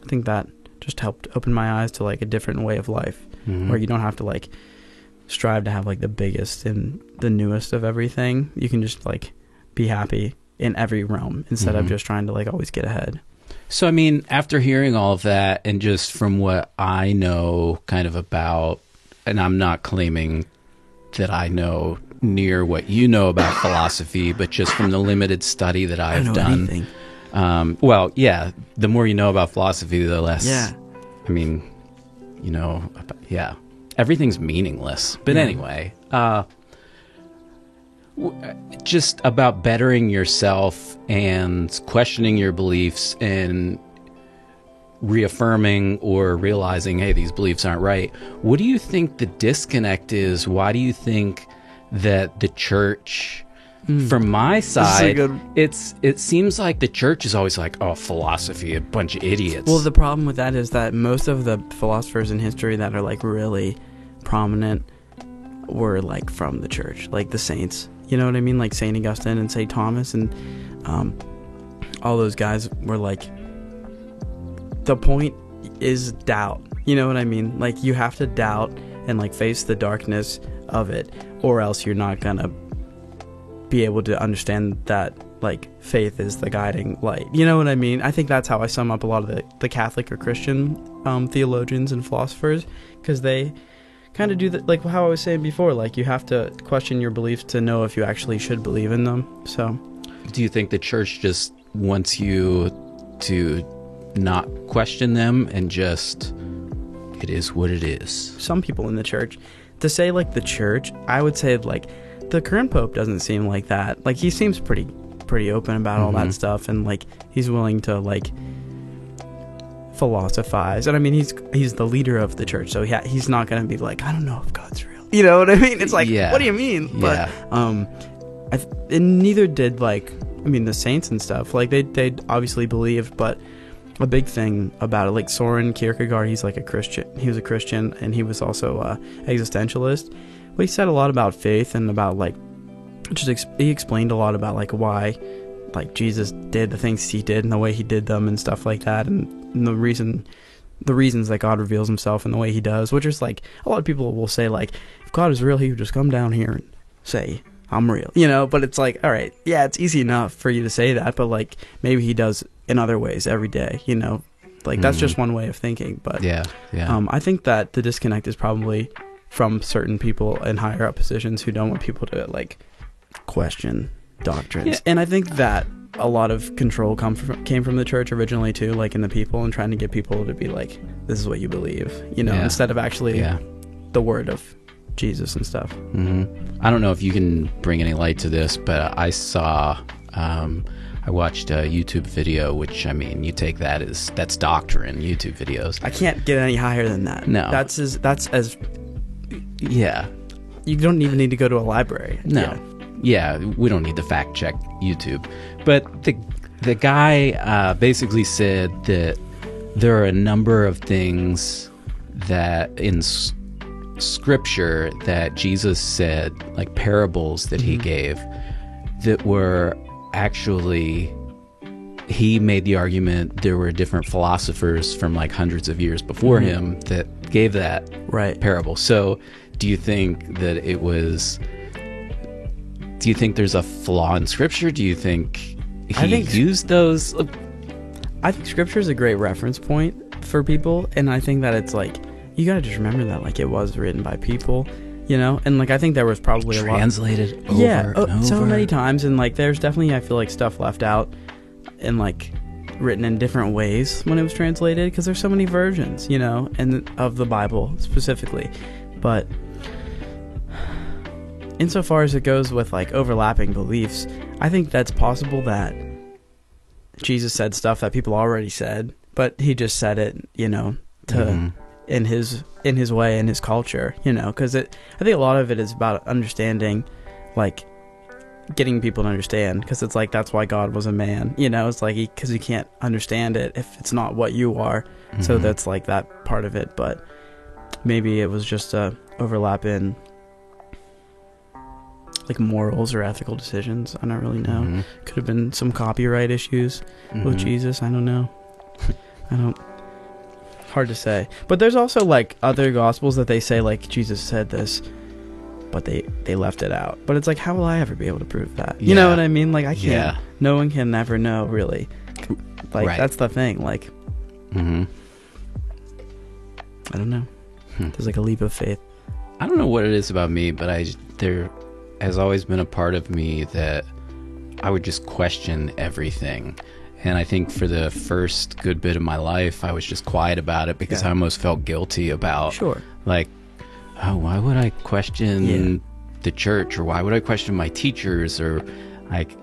I think that just helped open my eyes to like a different way of life, where you don't have to like strive to have like the biggest and the newest of everything. You can just like be happy in every realm instead of just trying to like always get ahead. So, I mean, after hearing all of that, and just from what I know kind of about, and I'm not claiming that I know near what you know about philosophy, but just from the limited study that I've I don't know done. anything. Well, yeah, the more you know about philosophy, the less, Yeah. I mean, you know, yeah, everything's meaningless. But Yeah. anyway, just about bettering yourself and questioning your beliefs and reaffirming or realizing, hey, these beliefs aren't right. What do you think the disconnect is? Why do you think that the church, from my side, it seems like the church is always like, oh, philosophy, a bunch of idiots. Well, the problem with that is that most of the philosophers in history that are like really prominent were like from the church, like the saints. You know what I mean? Like St. Augustine and St. Thomas and all those guys were like, the point is doubt. You know what I mean? Like you have to doubt and like face the darkness of it, or else you're not gonna be able to understand that like faith is the guiding light. You know what I mean? I think that's how I sum up a lot of the Catholic or Christian theologians and philosophers, because they kind of do that, like how I was saying before, like you have to question your beliefs to know if you actually should believe in them. So do you think the church just wants you to not question them and just, it is what it is? some people in the church, to say like the church, I would say like the current pope doesn't seem like that. Like he seems pretty open about all that stuff, and like he's willing to like philosophize. And I mean he's the leader of the church, so he's not gonna be like, I don't know if God's real. You know what I mean? It's like, Yeah. what do you mean? Yeah. But and neither did like, I mean, the saints and stuff. Like they obviously believed, but a big thing about it, like Soren Kierkegaard, he's like a Christian. He was a Christian, and he was also existentialist. But he said a lot about faith and about like, he explained a lot about like why like Jesus did the things he did and the way he did them and stuff like that, and the reasons that God reveals himself in the way he does, which is like, a lot of people will say like, if God is real, he would just come down here and say, I'm real, you know. But it's like, all right, yeah, it's easy enough for you to say that, but like maybe he does in other ways every day, you know. Like that's just one way of thinking. But Yeah. I think that the disconnect is probably from certain people in higher up positions who don't want people to like question doctrines. Yeah. And I think that a lot of control came from the church originally too, like in the people, and trying to get people to be like, this is what you believe, you know, Yeah. instead of actually Yeah. the word of Jesus and stuff. I don't know if you can bring any light to this, but I saw, I watched a YouTube video, which, I mean, you take that as, that's doctrine, YouTube videos. I can't get any higher than that. No. That's as Yeah. you don't even need to go to a library. No. Yeah, we don't need to fact check YouTube. But the guy basically said that there are a number of things that in scripture that Jesus said, like parables that he gave, that were actually he made the argument there were different philosophers from like hundreds of years before him that gave that parable. So do you think that it was, do you think there's a flaw in scripture? Do you think he used those? I think scripture is a great reference point for people, and I think that it's like, you gotta just remember that like it was written by people, you know, and like I think there was probably a lot translated over and over. So many times, and like there's definitely, I feel like, stuff left out and like written in different ways when it was translated, because there's so many versions, you know, and of the Bible specifically. But insofar as it goes with like overlapping beliefs, I think that's possible that Jesus said stuff that people already said, but he just said it, you know, to in his way, in his culture, you know, because I think a lot of it is about understanding, like getting people to understand, because it's like that's why God was a man, you know. It's like because he can't understand it if it's not what you are. So that's like that part of it. But maybe it was just a overlap in like morals or ethical decisions. I don't really know. Could have been some copyright issues with Jesus. I don't know. Hard to say. But there's also like other gospels that they say like Jesus said this, but they left it out. But it's like, how will I ever be able to prove that? You know what I mean? Like I can't. Yeah. No one can ever know, really. Like that's the thing. Like I don't know. There's like a leap of faith. I don't know what it is about me, but there has always been a part of me that I would just question everything. And I think for the first good bit of my life, I was just quiet about it because I almost felt guilty about, like, oh, why would I question the church, or why would I question my teachers, or like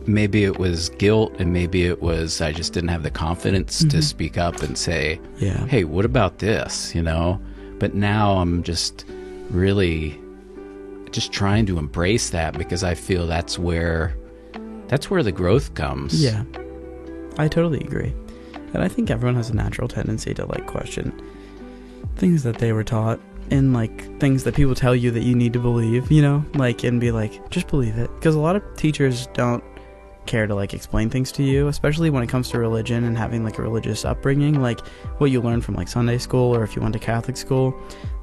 maybe it was guilt, and maybe it was I just didn't have the confidence to speak up and say, hey, what about this, you know? But now I'm just really just trying to embrace that, because I feel that's where the growth comes. Yeah. I totally agree. And I think everyone has a natural tendency to like question things that they were taught, and like things that people tell you that you need to believe, you know, like, and be like, just believe it. Because a lot of teachers don't care to like explain things to you, especially when it comes to religion and having like a religious upbringing, like what you learn from like Sunday school, or if you went to Catholic school,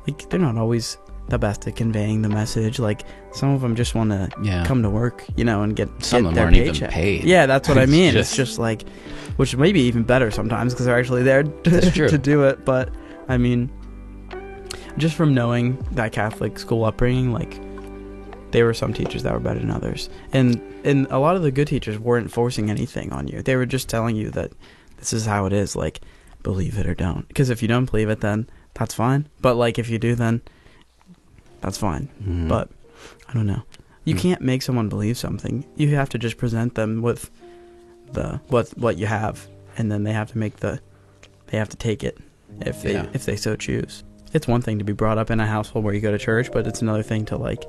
like they're not always the best at conveying the message. Like some of them just want to come to work, you know, and get some of them their aren't paycheck. even paid. Yeah, that's what I mean. It's just like, which may be even better sometimes because they're actually there to do it. But I mean, just from knowing that Catholic school upbringing, like there were some teachers that were better than others, and a lot of the good teachers weren't forcing anything on you. They were just telling you that this is how it is, like believe it or don't. Because if you don't believe it, then that's fine. But like if you do, then that's fine. But I don't know. You can't make someone believe something. You have to just present them with what you have, and then they have to take it if they so choose. It's one thing to be brought up in a household where you go to church, but it's another thing to like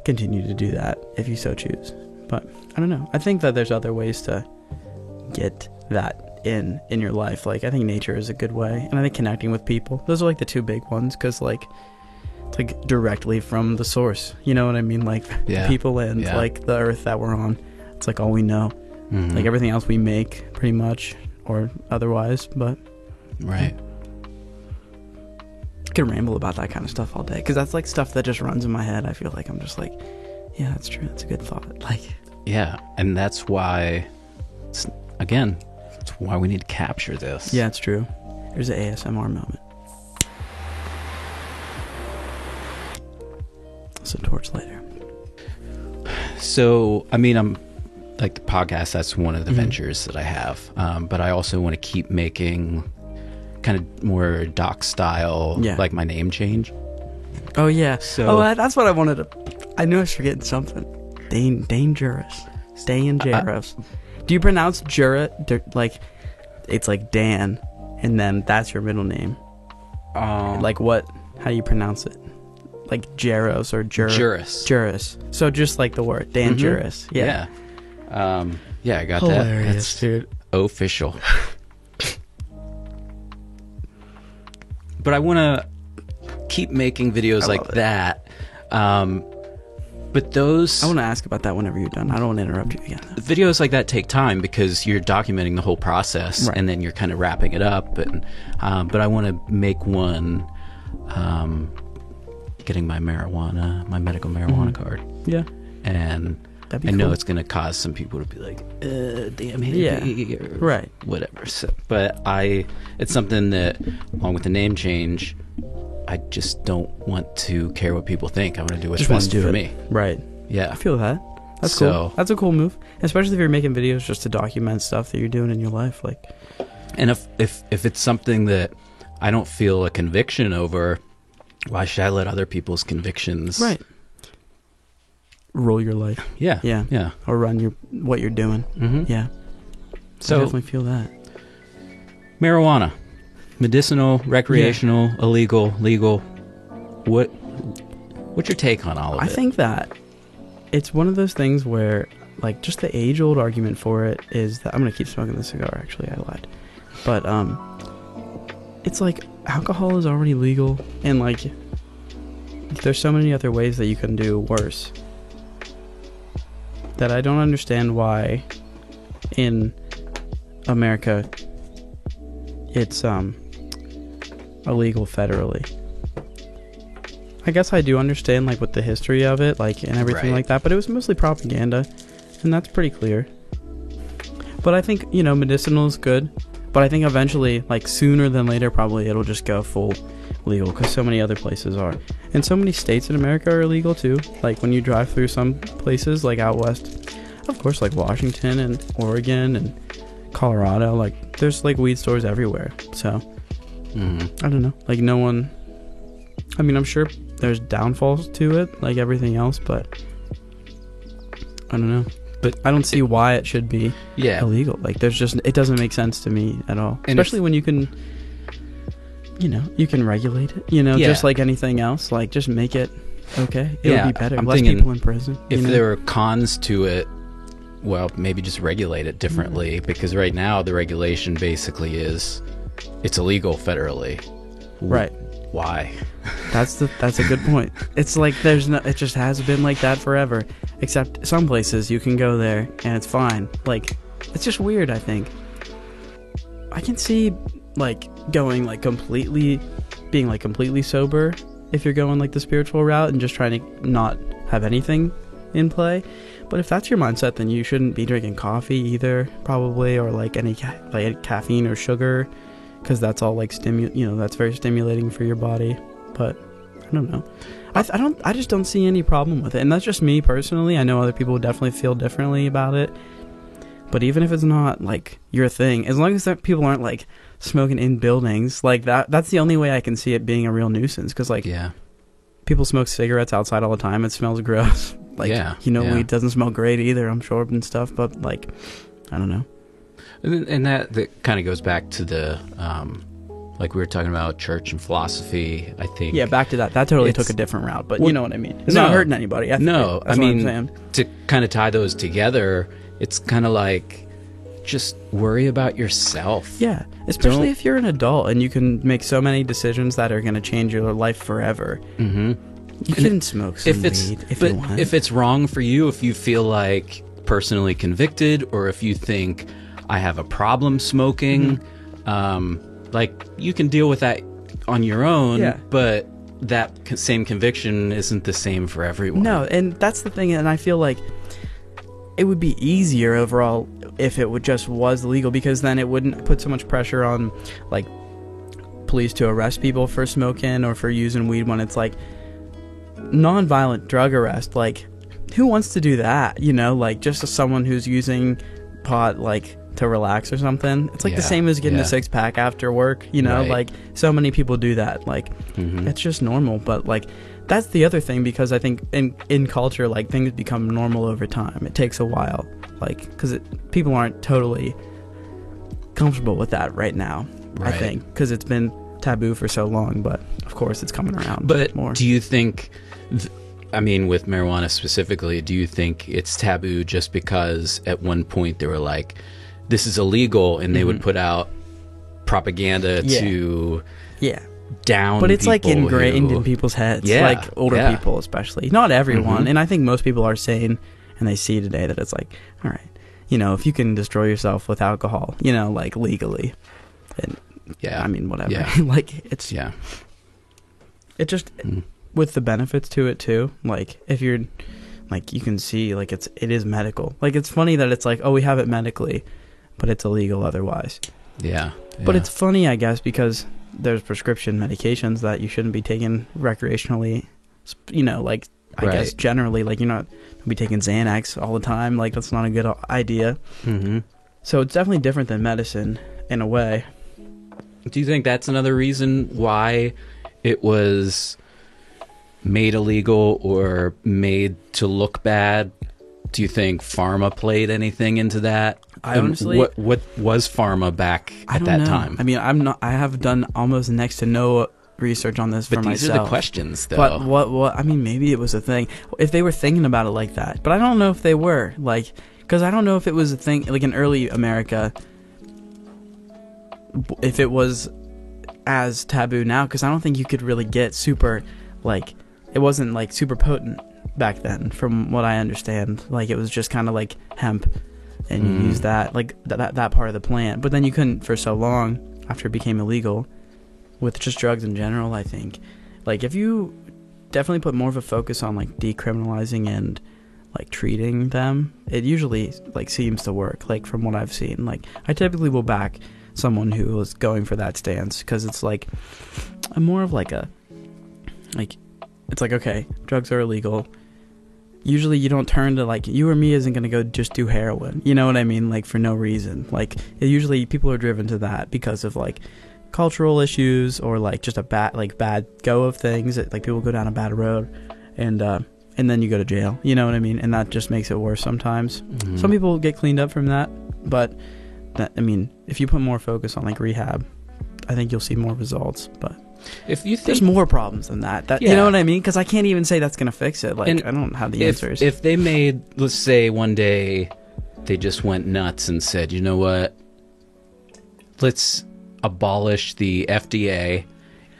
continue to do that if you so choose. But I don't know. I think that there's other ways to get that in your life. Like I think nature is a good way, and I think connecting with people. Those are like the two big ones, because like it's like directly from the source. You know what I mean? Like people and like the earth that we're on. It's like all we know. Like everything else we make pretty much, or otherwise. But I could ramble about that kind of stuff all day, because that's like stuff that just runs in my head. I feel like I'm just like, yeah, that's true. That's a good thought. Like, yeah, and that's why, it's why we need to capture this. Yeah, it's true. Here's an ASMR moment. So torch later. So, I mean, I'm like the podcast. That's one of the ventures that I have. But I also want to keep making kind of more doc style, like my name change. Oh yeah. So that's what I wanted to. I knew I was forgetting something. Dangerous. Dangerous. Do you pronounce Jura like it's like Dan, and then that's your middle name? Like what? How do you pronounce it? Like Jaros or Juris. Juris. So just like the word Dan Juris. Yeah. Yeah, I got hilarious, that. That's dude. Official. But I want to keep making videos like that. But those I want to ask about that whenever you're done. I don't want to interrupt you again. videos like that take time because you're documenting the whole process, Right. and then you're kind of wrapping it up. And but I want to make one, getting my medical marijuana card, Yeah. and That'd be I know cool. it's going to cause some people to be like, damn Yeah. hippie, or Right. whatever. So, but it's something that, along with the name change, I just don't want to care what people think. I want to do what's Just want best to do for it. me. Right. Yeah. I feel that. That's So- cool. That's a cool move, especially if you're making videos just to document stuff that you're doing in your life. Like, And if it's something that I don't feel a conviction over, why should I let other people's convictions? right, rule your life. Yeah. Yeah. Yeah. Or run what you're doing. Mm-hmm. Yeah. So I definitely feel that. marijuana, medicinal, recreational, illegal, legal. What's your take on all of I it? think that it's one of those things where, like, just the age-old argument for it is that I'm gonna keep smoking the cigar. Actually, I lied, but it's like alcohol is already legal, and like, there's so many other ways that you can do worse that I don't understand why in America it's illegal federally. I guess I do understand, like, with the history of it, like, and everything Right. like that, but it was mostly propaganda, and that's pretty clear. But I think, you know, medicinal is good, but I think eventually, like, sooner than later, probably it'll just go full legal, because so many other places are. And so many states in America are illegal, too. Like, when you drive through some places, like, out west, of course, like, Washington and Oregon and Colorado, like, there's, like, weed stores everywhere. So, Mhm. I don't know. Like, no one... I mean, I'm sure there's downfalls to it, like everything else, but I don't know. But I don't see why it should be Yeah. illegal. Like, there's just... It doesn't make sense to me at all. And Especially when you can... You know, you can regulate it, you know, Yeah. just like anything else. Like, just make it okay. It'll Yeah, be better. I'm Less thinking people in prison. If you know? there are cons to it, well, maybe just regulate it differently, because right now the regulation basically is it's illegal federally. Right. Why? That's a good point. It's like it just has been like that forever. Except some places you can go there and it's fine. Like, it's just weird, I think. I can see, like, going, like, being completely sober if you're going, like, the spiritual route and just trying to not have anything in play. But if that's your mindset, then you shouldn't be drinking coffee either, probably, or like any caffeine or sugar, because that's all like that's very stimulating for your body. But I don't know. I just don't see any problem with it, and that's just me personally. I know other people would definitely feel differently about it. But even if it's not like your thing, as long as that people aren't like smoking in buildings like that's the only way I can see it being a real nuisance. Because like Yeah. people smoke cigarettes outside all the time. It smells gross. Like, Yeah, weed doesn't smell great either, I'm sure, and stuff. But like, I don't know. And that kind of goes back to the, like we were talking about church and philosophy, I think. Yeah, back to that. That totally It's- took a different route, but Well, you know what I mean. It's no. not hurting anybody. No, that's I what I'm mean, saying. to kind of tie those together, it's kind of like just worry about yourself. Yeah, especially Don't- if you're an adult and you can make so many decisions that are going to change your life forever. Mm-hmm. You can smoke some If it's weed if but you want. if it's wrong for you, if you feel like personally convicted, or if you think I have a problem smoking, like you can deal with that on your own. Yeah. But that same conviction isn't the same for everyone. No, and that's the thing, and I feel like it would be easier overall if it was legal, because then it wouldn't put so much pressure on like police to arrest people for smoking or for using weed when it's like non-violent drug arrest. Like, who wants to do that? Like just as someone who's using pot like to relax or something. It's like the Yeah, same as getting yeah. a six-pack after work. Right. Like so many people do that. Like Mhm. it's just normal. But like that's the other thing, because I think in culture, like, things become normal over time. It takes a while, like, because people aren't totally comfortable with that right now. Right. I think because it's been taboo for so long, but of course it's coming around. But more. do you think, I mean, with marijuana specifically, do you think it's taboo just because at one point they were like, this is illegal, and they would put out propaganda Yeah. to Yeah, down. But it's like people ingrained who- in people's heads, Yeah, like older yeah. people especially. Not everyone, Mhm. and I think most people are sane, and they see today that it's like, all right, you know, if you can destroy yourself with alcohol, you know, like legally, and Yeah. I mean, whatever. Yeah. Like it's Yeah. it just Mm. with the benefits to it too. Like if you're like you can see like it is medical. Like it's funny that it's like, oh, we have it medically, but it's illegal otherwise. Yeah. But Yeah. it's funny, I guess, because there's prescription medications that you shouldn't be taking recreationally. You know, like I guess Right. generally, like you're not gonna be taking Xanax all the time. Like that's not a good idea. Mm-hmm. So it's definitely different than medicine in a way. Do you think that's another reason why it was made illegal or made to look bad? Do you think pharma played anything into that? I honestly- what was pharma back I at don't that know. time? I mean, I have done almost next to no research on this but for these myself. are the questions, though. But what? I mean, maybe it was a thing if they were thinking about it like that. But I don't know if they were like, because I don't know if it was a thing like in early America. If it was as taboo now, because I don't think you could really get super, like, it wasn't like super potent back then, from what I understand. Like it was just kind of like hemp, and you use that like that part of the plant. But then you couldn't for so long after it became illegal. With just drugs in general, I think, like if you definitely put more of a focus on like decriminalizing and like treating them, it usually like seems to work. Like from what I've seen, like I typically will back someone who is going for that stance, because it's like I'm more of like a like it's like, okay, drugs are illegal. Usually you don't turn to like, you or me isn't going to go just do heroin, you know what I mean, like for no reason. Like usually people are driven to that because of like cultural issues, or like just a bad go of things. Like people go down a bad road, and then you go to jail, you know what I mean, and that just makes it worse sometimes. Mhm. Some people get cleaned up from that, but that, I mean, if you put more focus on like rehab, I think you'll see more results. But if you think there's more problems than that you Yeah. know what I mean, because I can't even say that's gonna fix it. Like And I don't have the if, answers. if they made, let's say one day they just went nuts and said, you know what, let's abolish the FDA.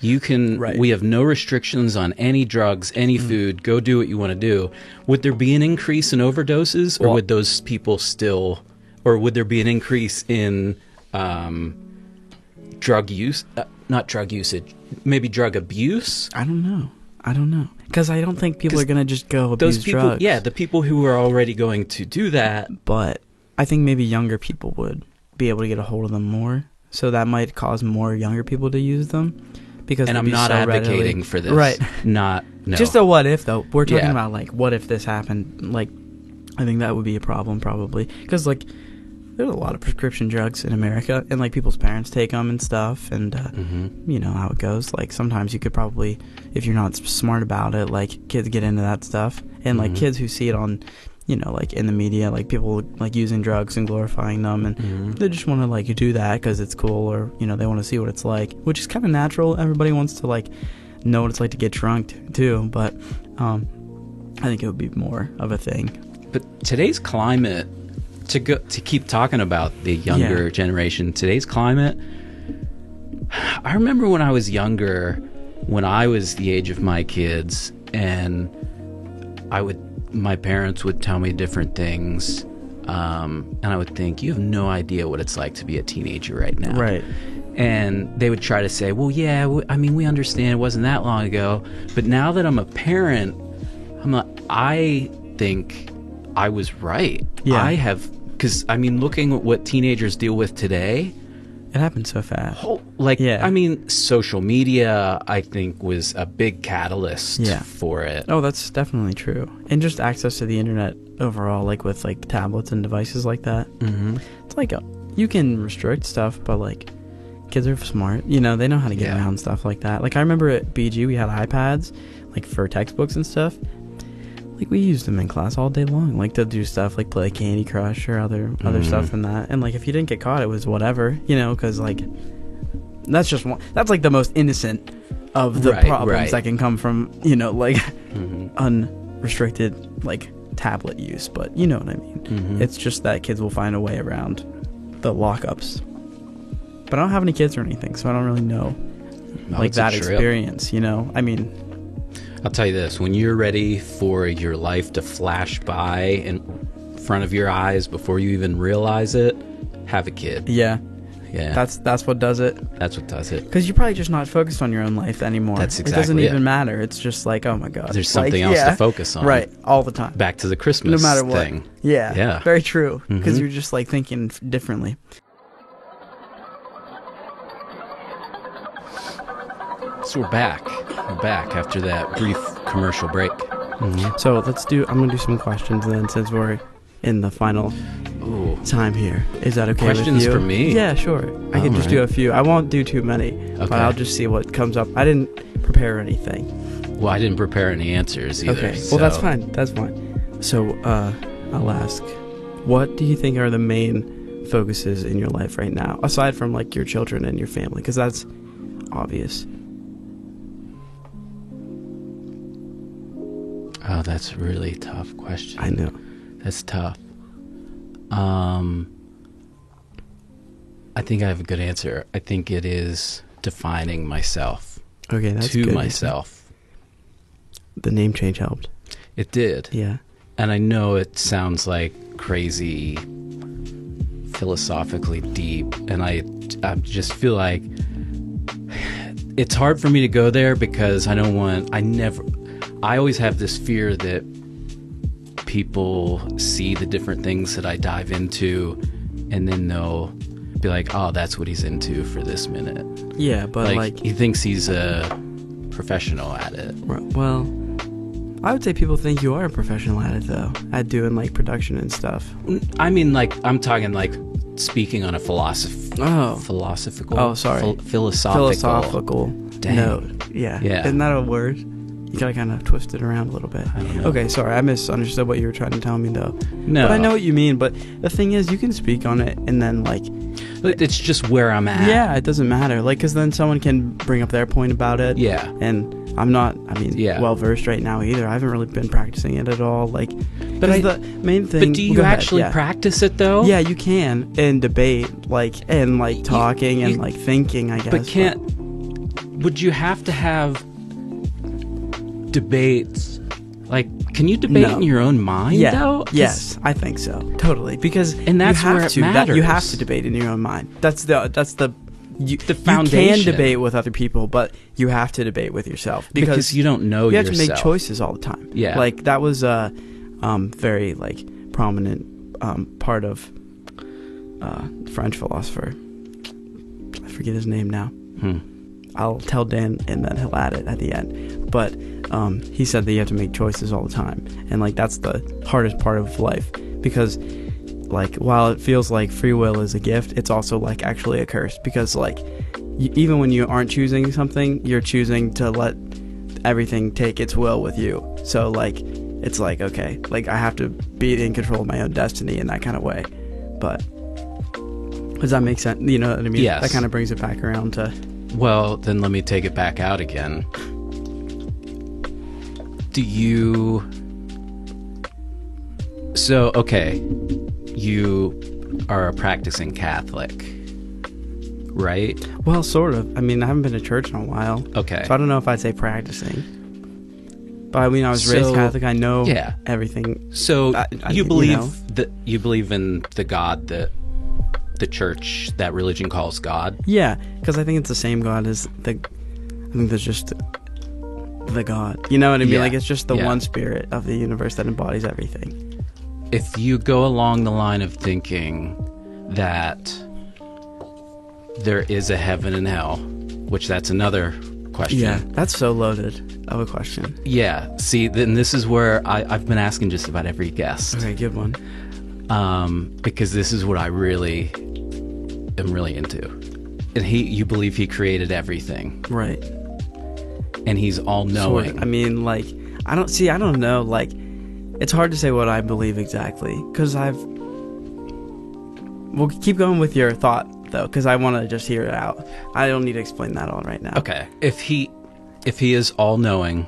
You can, Right. we have no restrictions on any drugs, any food. Go do what you want to do. Would there be an increase in overdoses, or Well- would those people still, or would there be an increase in drug use? Not drug usage, maybe drug abuse. I don't know because I don't think people 'Cause are gonna just go Those abuse people, drugs. yeah, the people who are already going to do that. But I think maybe younger people would be able to get a hold of them more, so that might cause more younger people to use them, because And they'd I'm be not so advocating readily- for this. right. Not, no. Just a what if though. We're talking Yeah. about like what if this happened. Like I think that would be a problem probably, because like there's a lot of prescription drugs in America, and like people's parents take them and stuff, and you know how it goes. Like sometimes you could probably, if you're not smart about it, like kids get into that stuff, and like kids who see it on, you know, like in the media, like people like using drugs and glorifying them, and they just want to like do that because it's cool, or you know they want to see what it's like, which is kind of natural. Everybody wants to like know what it's like to get drunk too, but I think it would be more of a thing. But today's climate, to keep talking about the younger generation, today's climate, I remember when I was younger, when I was the age of my kids, and my parents would tell me different things, and I would think, you have no idea what it's like to be a teenager right now. Right. And they would try to say, well, yeah, I mean, we understand it wasn't that long ago. But now that I'm a parent, I think I was right. Yeah. I have, because, I mean, looking at what teenagers deal with today, It happened so fast. I mean, social media, I think, was a big catalyst for it. Oh, that's definitely true. And just access to the internet overall, like with like tablets and devices like that. Mm-hmm. It's like you can restrict stuff, but like kids are smart. You know, they know how to get Yeah. around stuff like that. Like I remember at BG we had iPads, like for textbooks and stuff. Like we used them in class all day long, like to do stuff like play Candy Crush or other stuff in that. And like if you didn't get caught, it was whatever, you know, because like that's like the most innocent of the problems that can come from, you know, like unrestricted like tablet use. But you know what I mean. It's just that kids will find a way around the lockups. But I don't have any kids or anything, so I don't really know like it's a that trip. experience, you know? I mean, I'll tell you this, when you're ready for your life to flash by in front of your eyes before you even realize it, have a kid. yeah, Yeah. that's what does it. That's what does it. Because you're probably just not focused on your own life anymore. That's It doesn't exactly even it. matter. It's just like, oh my God. There's something else to focus on. Right, all the time. Back to the Christmas No matter what. thing. Yeah, Yeah. very true. Because Mhm. you're just like thinking differently. So we're back. We're back after that brief commercial break. So I'm going to do some questions then, since we're in the final Ooh. time here. Is that okay Questions with you? for me? Yeah, sure. I can just Alright. do a few. I won't do too many, Okay. but I'll just see what comes up. I didn't prepare anything. Well, I didn't prepare any answers either. Okay, so. well, that's fine. That's fine. So, I'll ask, what do you think are the main focuses in your life right now, aside from, like, your children and your family? Because that's obvious. Oh, that's a really tough question. I know. That's tough. I think I have a good answer. I think it is defining myself Okay, that's to good. myself. The name change helped. It did. Yeah. And I know it sounds like crazy, philosophically deep, and I just feel like it's hard for me to go there because I always have this fear that people see the different things that I dive into, and then they'll be like, oh, that's what he's into for this minute. Yeah, but Like, he thinks he's a professional at it. well, I would say people think you are a professional at it, though, at doing, like, production and stuff. I mean, like, I'm talking like speaking on a Oh. philosophical. Oh, sorry. Philosophical. Dang. note. Yeah. Yeah. Isn't that a word? You gotta kind of twist it around a little bit. I don't know. Okay, sorry, I misunderstood what you were trying to tell me, though. No, But I know what you mean. But the thing is, you can speak on it, and then, like, it's just where I'm at. yeah, it doesn't matter. Like, because then someone can bring up their point about it. Yeah. And I'm not, Yeah. well versed right now either. I haven't really been practicing it at all. Like, But but the main thing. But do you Go ahead, actually yeah. practice it though? Yeah, you can in debate, like, and like talking and you- like thinking, I guess. But can't? Would you have to have debates? Like, can you debate No. in your own mind Yeah. though? 'Cause- Yes, I think so. Totally, because And that's you have where it to. matters. You have to debate in your own mind. That's the you foundation. You can debate with other people, but you have to debate with yourself because you don't know you have yourself. to make choices all the time. Yeah. like that was a very like prominent part of French philosopher. I forget his name now. I'll tell Dan, and then he'll add it at the end. But he said that you have to make choices all the time, and like that's the hardest part of life, because like while it feels like free will is a gift, it's also like actually a curse, because like even when you aren't choosing something, you're choosing to let everything take its will with you. So like it's like, okay, like I have to be in control of my own destiny in that kind of way. But does that make sense? You know what I mean? Yes. That kind of brings it back around to Well, then let me take it back out again. Do you... So, okay, you are a practicing Catholic, right? well, sort of. I mean, I haven't been to church in a while, Okay. so I don't know if I'd say practicing. But I mean, I was raised So, Catholic. I know yeah. everything. So I- you you believe know. that you believe in the God that the church, that religion calls God? Yeah, because I think it's the same God as the. I think there's just the God. You know what I mean? Yeah. Like it's just the Yeah. one spirit of the universe that embodies everything. If you go along the line of thinking that there is a heaven and hell, which that's another question. Yeah, that's so loaded of a question. Yeah. See, then this is where I've been asking just about every guest. Okay, good one. Because this is what I really am really into. And you believe he created everything, Right. and he's all Sort knowing. of. I mean, like, I don't know. Like, it's hard to say what I believe exactly, because we'll keep going with your thought, though, because I want to just hear it out. I don't need to explain that all right now. Okay. If he is all knowing,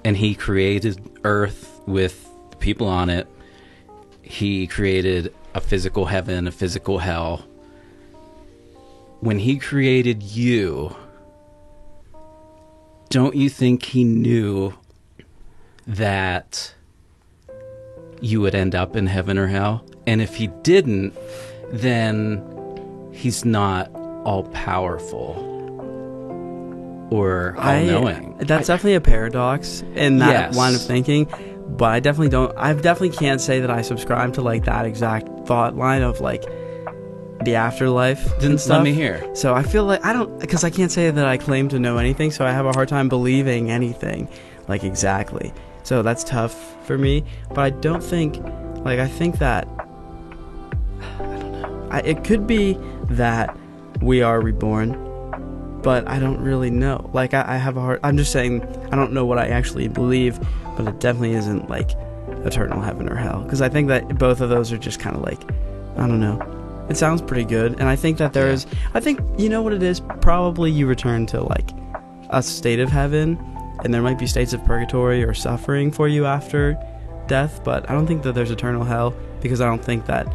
and he created Earth with people on it, he created a physical heaven, a physical hell. When he created you, don't you think he knew that you would end up in heaven or hell? And if he didn't, then he's not all powerful or all knowing. That's definitely a paradox in that Yes. line of thinking. But I definitely can't say that I subscribe to like that exact thought line of like the afterlife Then and stuff. let me hear. So I feel like because I can't say that I claim to know anything, so I have a hard time believing anything, like exactly. So that's tough for me. But I don't think, like, I think that, I don't know. It could be that we are reborn, but I don't really know. Like, I have a hard, I'm just saying, I don't know what I actually believe, but it definitely isn't like eternal heaven or hell. Because I think that both of those are just kind of like, I don't know. It sounds pretty good, and I think that there is. I think, you know what it is? Probably you return to like a state of heaven, and there might be states of purgatory or suffering for you after death, but I don't think that there's eternal hell, because I don't think that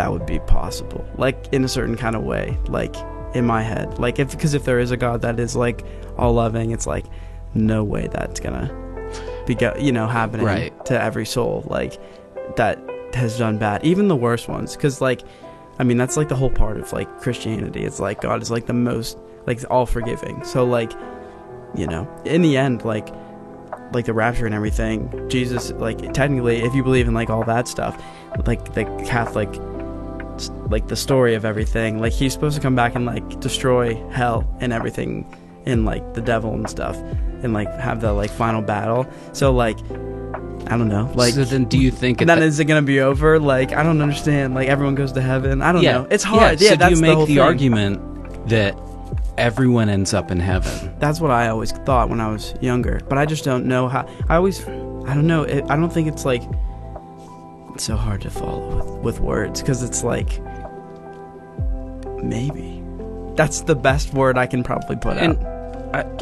would be possible. Like, in a certain kind of way, like in my head, like because if there is a God that is like all loving, it's like no way that's gonna be happening Right. to every soul like that has done bad, even the worst ones, because like I mean that's like the whole part of like Christianity. It's like God is like the most like all forgiving, so like in the end like the rapture and everything, Jesus, like technically if you believe in like all that stuff, like the Catholic, like the story of everything, like he's supposed to come back and like destroy hell and everything and like the devil and stuff and like have the like final battle. So like I don't know. Like, so then do you think then is it gonna be over? Like, I don't understand. Like, everyone goes to heaven. I don't know. It's hard. Yeah, Yeah, so that's do you make whole the thing. argument that everyone ends up in heaven? That's what I always thought when I was younger. But I just don't know how. I don't know. I don't think it's like it's so hard to follow with words, because it's like maybe that's the best word I can probably put out.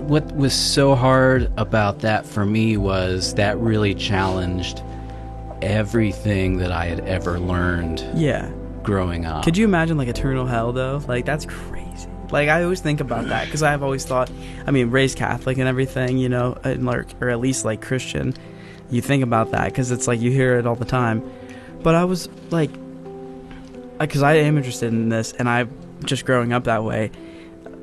What was so hard about that for me was that really challenged everything that I had ever learned Yeah. growing up. Could you imagine like eternal hell though? Like, that's crazy. Like, I always think about that, because I've always thought, I mean, raised Catholic and everything, and like, or at least like Christian. You think about that because it's like you hear it all the time. But I was like, because I am interested in this, and I just growing up that way,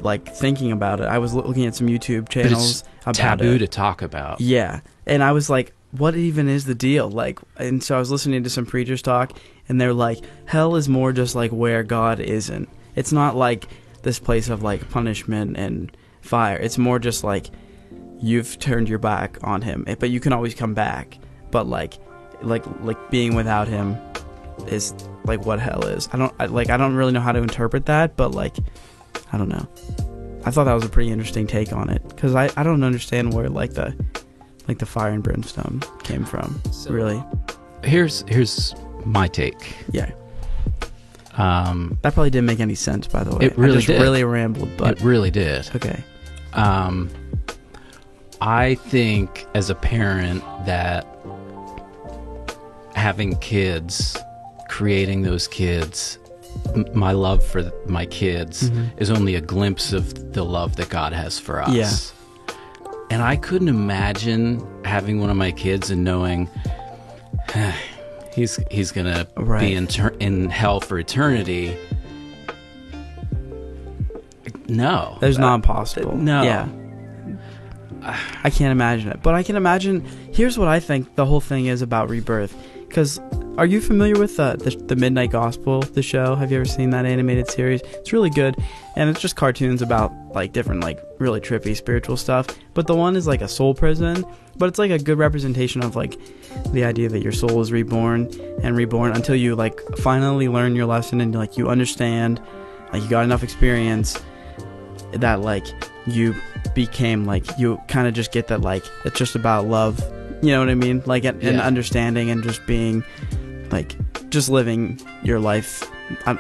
like thinking about it, I was looking at some YouTube channels about taboo it. to talk about. Yeah, and I was like, what even is the deal? Like, and so I was listening to some preachers talk, and they're like, hell is more just like where God isn't. It's not like this place of like punishment and fire. It's more just like you've turned your back on him, but you can always come back. But like being without him is like what hell is. I don't really know how to interpret that, but like, I don't know. I thought that was a pretty interesting take on it, because I don't understand where like the fire and brimstone came from. So- really. Here's my take. Yeah. That probably didn't make any sense, by the way. It really I just did. really rambled, but It really did. okay. I think as a parent that having kids, creating those kids, my love for my kids is only a glimpse of the love that God has for us. Yeah. And I couldn't imagine having one of my kids and knowing he's gonna Right. be in hell for eternity. No, There's not possible. no. Yeah. I can't imagine it. But I can imagine, here's what I think the whole thing is about rebirth. Because, are you familiar with the Midnight Gospel, the show? Have you ever seen that animated series? It's really good. And it's just cartoons about, like, different, like, really trippy spiritual stuff. But the one is, like, a soul prison. But it's, like, a good representation of, like, the idea that your soul is reborn until you, like, finally learn your lesson and, like, you understand, like, you got enough experience that, like, you became, like, you kind of just get that, like, it's just about love, you know what I mean, like, and understanding and just being, like, just living your life. I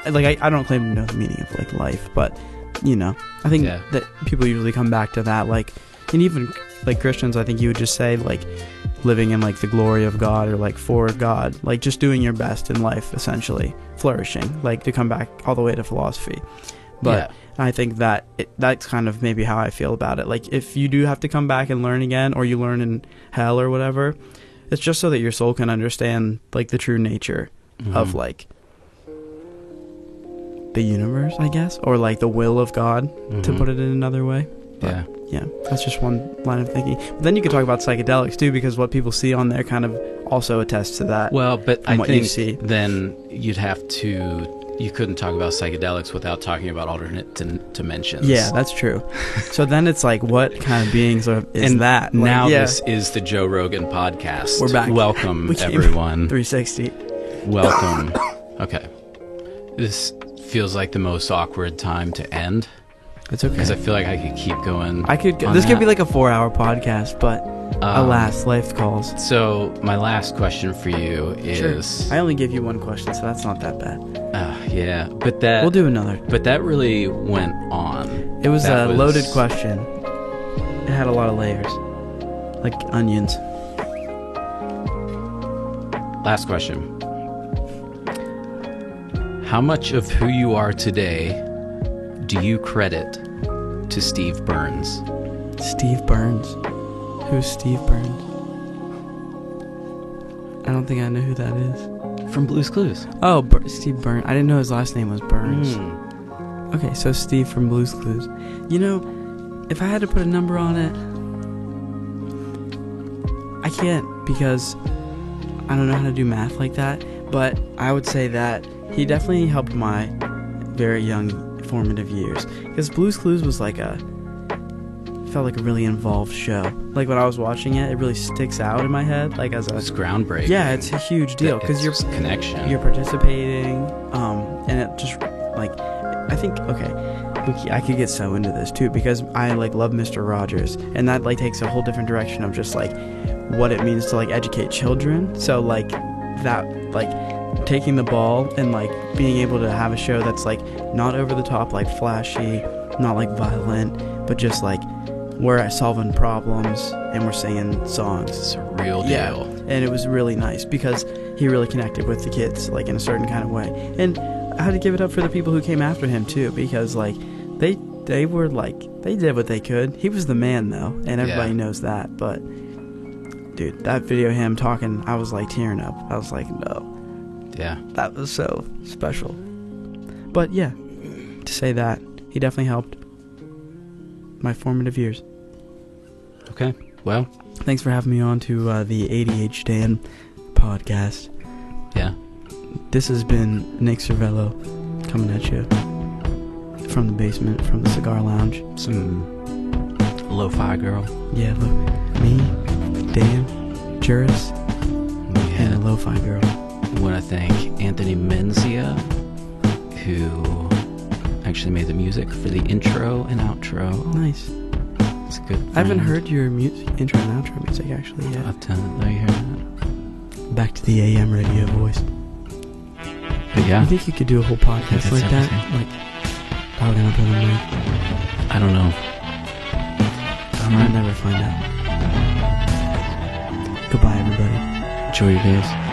don't claim to know the meaning of, like, life, but, I think that people usually come back to that, like, and even, like, Christians, I think you would just say, like, living in, like, the glory of God, or, like, for God, like, just doing your best in life, essentially, flourishing, like, to come back all the way to philosophy. But I think that that's kind of maybe how I feel about it. Like, if you do have to come back and learn again, or you learn in hell or whatever, it's just so that your soul can understand, like, the true nature of, like, the universe, I guess, or, like, the will of God, to put it in another way. But, yeah, that's just one line of thinking. But then you could talk about psychedelics, too, because what people see on there kind of also attests to that. Well, but I think then you'd have to... You couldn't talk about psychedelics without talking about alternate dimensions. Yeah, that's true. So then it's like, what kind of beings is that? Like, now this is the Joe Rogan podcast. We're back. Welcome, everyone. 360. Welcome. Okay. This feels like the most awkward time to end. It's okay. Because I feel like I could keep going. This could be like a 4-hour podcast, but alas, life calls. So my last question for you is... Sure. I only gave you one question, so that's not that bad. Yeah, but that... We'll do another. But that really went on. It was a loaded question. It had a lot of layers. Like onions. Last question. How much of who you are today do you credit to Steve Burns? Steve Burns? Who's Steve Burns? I don't think I know who that is. From Blue's Clues. Oh, Steve Burns. I didn't know his last name was Burns. Okay, so Steve from Blue's Clues. You know, if I had to put a number on it, I can't, because I don't know how to do math like that, but I would say that he definitely helped my very young formative years, because Blue's Clues was like felt like a really involved show. Like, when I was watching it, it really sticks out in my head, like, as it's groundbreaking. Yeah, it's a huge deal, because you're connection, you're participating, and it just, like, I think, okay, I could get so into this too, because I, like, love Mr. Rogers, and that, like, takes a whole different direction of just, like, what it means to, like, educate children. So, like, that, like, taking the ball and, like, being able to have a show that's, like, not over the top, like, flashy, not, like, violent, but just, like, we're solving problems and we're singing songs. It's a real deal. Yeah, and it was really nice, because he really connected with the kids, like, in a certain kind of way. And I had to give it up for the people who came after him too, because, like, they were, like, they did what they could. He was the man, though, and everybody knows that. But dude, that video of him talking, I was, like, tearing up. I was like, no. Yeah. That was so special. But yeah, to say that, he definitely helped my formative years. Okay, well, thanks for having me on to the ADH Dan podcast. Yeah. This has been Nick Cervello coming at you from the basement, from the cigar lounge. Some lo-fi girl. Yeah, me, Dan, Juris, and a lo-fi girl. I want to thank Anthony Menzia, who actually made the music for the intro and outro. Nice. It's good. I haven't heard your intro and outro music actually yet. I'll tell you. There you hear that. Back to the AM radio voice. But yeah. You think you could do a whole podcast like that? Like, talking up on the mic? I don't know. I'll never find out. Goodbye, everybody. Enjoy your days.